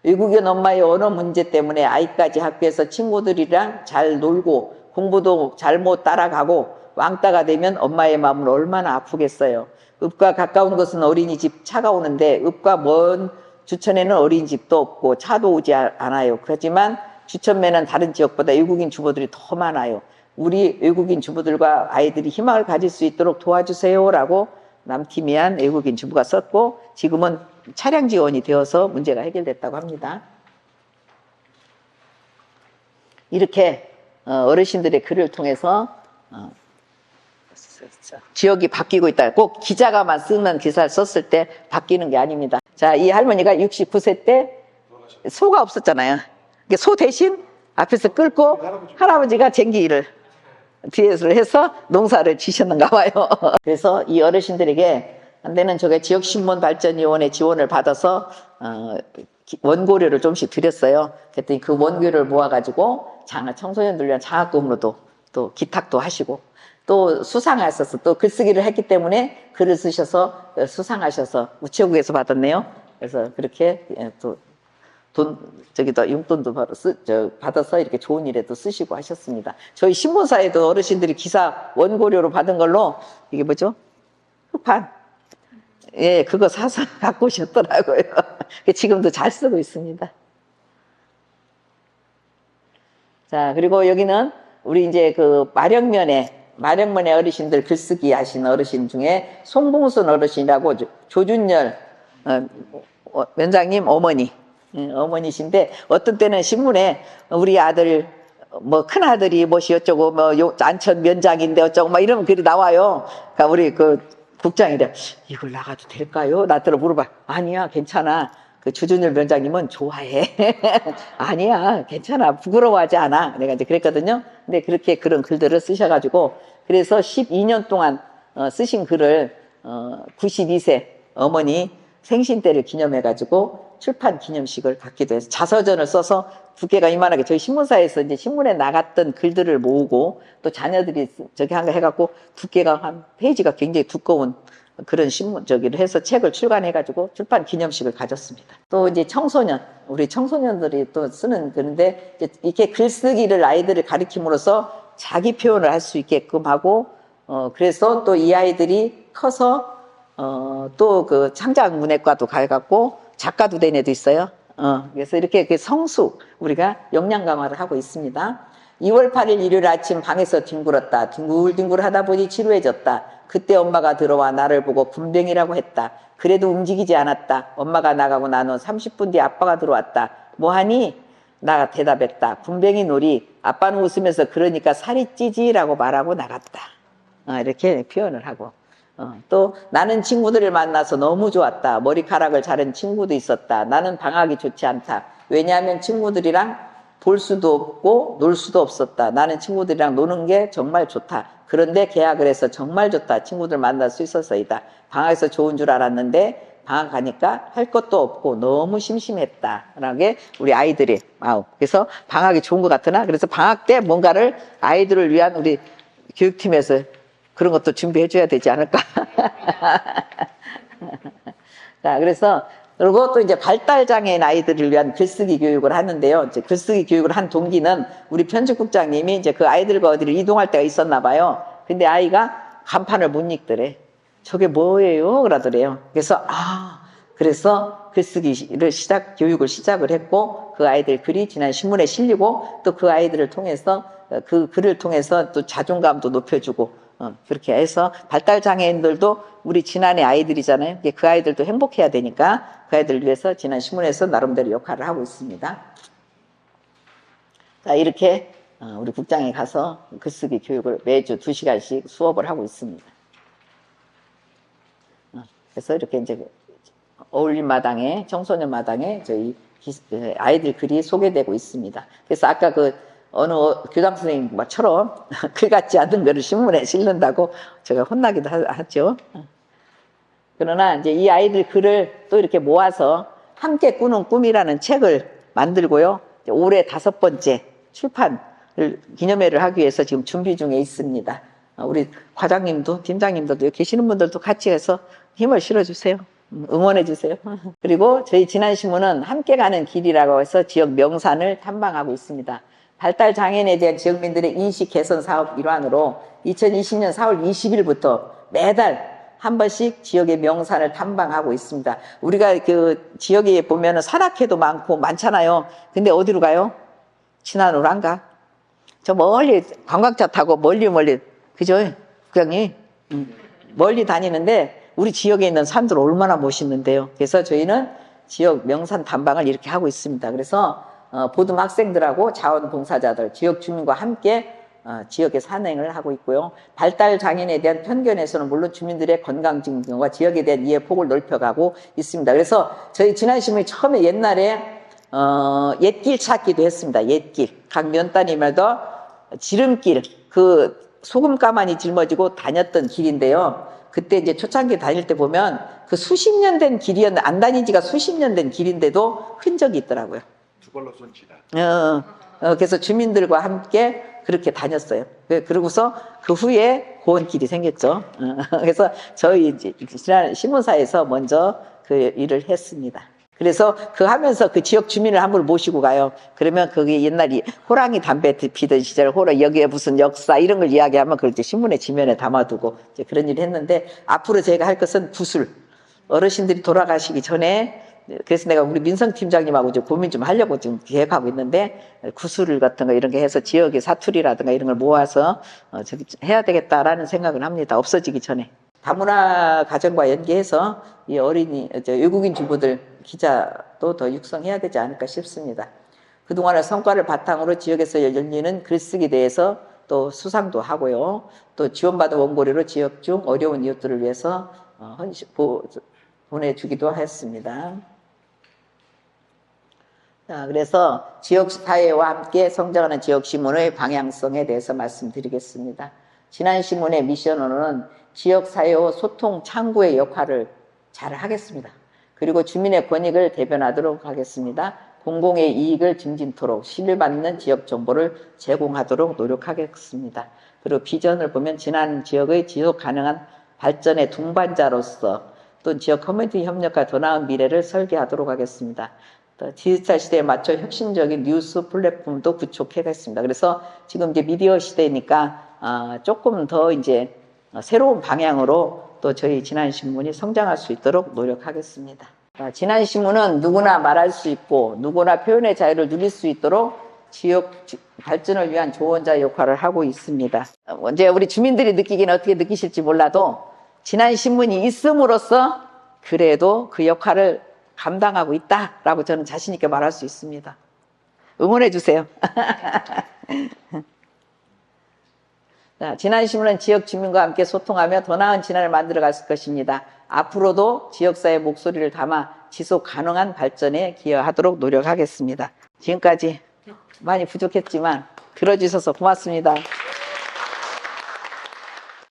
외국인 엄마의 언어 문제 때문에 아이까지 학교에서 친구들이랑 잘 놀고 공부도 잘못 따라가고 왕따가 되면 엄마의 마음은 얼마나 아프겠어요. 읍과 가까운 곳은 어린이집 차가 오는데 읍과 먼 주천에는 어린이집도 없고 차도 오지 않아요. 그렇지만 주천면은 다른 지역보다 외국인 주부들이 더 많아요. 우리 외국인 주부들과 아이들이 희망을 가질 수 있도록 도와주세요라고 남티미안 외국인 주부가 썼고 지금은 차량 지원이 되어서 문제가 해결됐다고 합니다. 이렇게 어르신들의 글을 통해서 지역이 바뀌고 있다. 꼭 기자가만 쓰는 기사를 썼을 때 바뀌는 게 아닙니다. 자, 이 할머니가 69세 때 소가 없었잖아요. 소 대신 앞에서 끌고 할아버지가 쟁기를 뒤에서 해서 농사를 지셨는가 봐요. 그래서 이 어르신들에게 안 되는 저게 지역신문발전위원회 지원을 받아서 원고료를 좀씩 드렸어요. 그랬더니 그 원고료를 모아가지고 청소년들 위한 장학금으로도 또 기탁도 하시고 또 수상하셔서 또 글쓰기를 했기 때문에 글을 쓰셔서 수상하셔서 우체국에서 받았네요. 그래서 그렇게 또 용돈도 받아서 이렇게 좋은 일에도 쓰시고 하셨습니다. 저희 신문사에도 어르신들이 기사 원고료로 받은 걸로 이게 뭐죠? 흑판. 예, 그거 사서 갖고 오셨더라고요. 지금도 잘 쓰고 있습니다. 자, 그리고 여기는 우리 이제 그 마령면에 어르신들 글쓰기 하신 어르신 중에 송봉순 어르신이라고 조준열 원장님 어머니신데 어떤 때는 신문에 우리 아들 뭐 큰아들이 뭐시 어쩌고 뭐 안천 면장인데 어쩌고 막 이런 글이 나와요. 그러니까 우리 그 국장이래 이걸 나가도 될까요? 나한테 물어봐. 아니야 괜찮아. 그 주준열 면장님은 좋아해. 아니야 괜찮아 부끄러워하지 않아. 내가 이제 그랬거든요. 근데 그렇게 그런 글들을 쓰셔가지고 그래서 12년 동안 쓰신 글을 92세 어머니 생신 때를 기념해가지고 출판 기념식을 갖기도 해서 자서전을 써서 두께가 이만하게 저희 신문사에서 이제 신문에 나갔던 글들을 모으고 또 자녀들이 저기 한 거 해갖고 두께가 한 페이지가 굉장히 두꺼운 그런 신문 저기를 해서 책을 출간해가지고 출판 기념식을 가졌습니다. 또 이제 우리 청소년들이 또 쓰는 그런데 이렇게 글쓰기를 아이들을 가르침으로써 자기 표현을 할 수 있게끔 하고 그래서 또 이 아이들이 커서 또 그 창작문예과도 가갖고 작가도 된 애도 있어요. 그래서 이렇게 그 성수 우리가 역량 강화를 하고 있습니다. 2월 8일 일요일 아침 방에서 뒹굴었다. 뒹굴뒹굴 하다 보니 지루해졌다. 그때 엄마가 들어와 나를 보고 군뱅이라고 했다. 그래도 움직이지 않았다. 엄마가 나가고 나는 30분 뒤에 아빠가 들어왔다. 뭐하니? 나 대답했다. 군뱅이 놀이. 아빠는 웃으면서 그러니까 살이 찌지라고 말하고 나갔다. 이렇게 표현을 하고. 또 나는 친구들을 만나서 너무 좋았다. 머리카락을 자른 친구도 있었다. 나는 방학이 좋지 않다. 왜냐하면 친구들이랑 볼 수도 없고 놀 수도 없었다. 나는 친구들이랑 노는 게 정말 좋다. 그런데 계약을 해서 정말 좋다. 친구들 만날 수 있어서이다. 방학에서 좋은 줄 알았는데 방학 가니까 할 것도 없고 너무 심심했다. 라는 게 우리 아이들의 마음. 그래서 방학이 좋은 것 같으나 그래서 방학 때 뭔가를 아이들을 위한 우리 교육팀에서 그런 것도 준비해 줘야 되지 않을까. 자, 그래서 그리고 또 이제 발달장애인 아이들을 위한 글쓰기 교육을 하는데요. 이제 글쓰기 교육을 한 동기는 우리 편집국장님이 이제 그 아이들과 어디를 이동할 때가 있었나 봐요. 근데 아이가 간판을 못 읽더래. 저게 뭐예요? 그러더래요. 그래서, 그래서 글쓰기를 교육을 시작을 했고, 그 아이들 글이 지난 신문에 실리고, 또 그 아이들을 통해서, 그 글을 통해서 또 자존감도 높여주고, 그렇게 해서 발달장애인들도 우리 지난해 아이들이잖아요. 그 아이들도 행복해야 되니까 그 아이들을 위해서 지난 신문에서 나름대로 역할을 하고 있습니다. 자, 이렇게 우리 국장에 가서 글쓰기 교육을 매주 2시간씩 수업을 하고 있습니다. 그래서 이렇게 이제 어울림 마당에, 청소년 마당에 저희 아이들 글이 소개되고 있습니다. 그래서 아까 그 어느 교장 선생님처럼 글 같지 않은 거를 신문에 실는다고 제가 혼나기도 하죠. 그러나 이제 이 아이들 글을 또 이렇게 모아서 함께 꾸는 꿈이라는 책을 만들고요. 올해 5번째 출판을 기념회를 하기 위해서 지금 준비 중에 있습니다. 우리 과장님도 팀장님도 계시는 분들도 같이 해서 힘을 실어주세요. 응원해 주세요. 그리고 저희 지난신문은 함께 가는 길이라고 해서 지역 명산을 탐방하고 있습니다. 발달장애인에 대한 지역민들의 인식 개선 사업 일환으로 2020년 4월 20일부터 매달 한 번씩 지역의 명산을 탐방하고 있습니다. 우리가 그 지역에 보면은 산악회도 많잖아요. 근데 어디로 가요? 친안으로 안 가? 저 멀리 관광차 타고 멀리 그죠? 국장님? 멀리 다니는데 우리 지역에 있는 산들 얼마나 멋있는데요. 그래서 저희는 지역 명산 탐방을 이렇게 하고 있습니다. 그래서 보듬 학생들하고 자원봉사자들, 지역 주민과 함께 지역에 산행을 하고 있고요. 발달장애인에 대한 편견에서는 물론 주민들의 건강증진과 지역에 대한 이해폭을 넓혀가고 있습니다. 그래서 저희 지난신문이 처음에 옛날에 옛길 찾기도 했습니다. 옛길. 각 면단위마다 지름길, 그 소금 가마니 짊어지고 다녔던 길인데요. 그때 이제 초창기 다닐 때 보면 그 수십 년 된 길이었는데 안 다닌 지가 수십 년 된 길인데도 흔적이 있더라고요. 두걸로 손치다. 그래서 주민들과 함께 그렇게 다녔어요. 그러고서 그 후에 고원길이 생겼죠. 그래서 저희 지난 신문사에서 먼저 그 일을 했습니다. 그래서 그 하면서 그 지역 주민을 한 분 모시고 가요. 그러면 그게 옛날에 호랑이 담배 피던 시절, 여기에 무슨 역사 이런 걸 이야기하면 그걸 이제 신문의 지면에 담아두고 이제 그런 일을 했는데 앞으로 제가 할 것은 구술. 어르신들이 돌아가시기 전에 그래서 내가 우리 민성팀장님하고 이제 고민 좀 하려고 지금 계획하고 있는데 구술 같은 거 이런 게 해서 지역의 사투리라든가 이런 걸 모아서 저기 해야 되겠다라는 생각을 합니다. 없어지기 전에. 다문화 가정과 연계해서 이 외국인 주부들 기자도 더 육성해야 되지 않을까 싶습니다. 그동안의 성과를 바탕으로 지역에서 열리는 글쓰기 대회에서 또 수상도 하고요. 또 지원받은 원고료로 지역 중 어려운 이웃들을 위해서 보내주기도 했습니다. 자, 그래서 지역사회와 함께 성장하는 지역신문의 방향성에 대해서 말씀드리겠습니다. 지난 신문의 미션으로는 지역사회와 소통 창구의 역할을 잘 하겠습니다. 그리고 주민의 권익을 대변하도록 하겠습니다. 공공의 이익을 증진토록 신뢰받는 지역 정보를 제공하도록 노력하겠습니다. 그리고 비전을 보면 지난 지역의 지속 가능한 발전의 동반자로서 또 지역 커뮤니티 협력과 더 나은 미래를 설계하도록 하겠습니다. 또 디지털 시대에 맞춰 혁신적인 뉴스 플랫폼도 구축하겠습니다. 그래서 지금 이제 미디어 시대니까 조금 더 이제 새로운 방향으로 또 저희 진안신문이 성장할 수 있도록 노력하겠습니다. 진안신문은 누구나 말할 수 있고 누구나 표현의 자유를 누릴 수 있도록 지역 발전을 위한 조언자 역할을 하고 있습니다. 이제 우리 주민들이 느끼기는 어떻게 느끼실지 몰라도 진안신문이 있음으로써 그래도 그 역할을 감당하고 있다라고 저는 자신 있게 말할 수 있습니다. 응원해 주세요. 자, 진안신문은 지역 주민과 함께 소통하며 더 나은 진안을 만들어 갈 것입니다. 앞으로도 지역사회 목소리를 담아 지속 가능한 발전에 기여하도록 노력하겠습니다. 지금까지 많이 부족했지만 들어주셔서 고맙습니다.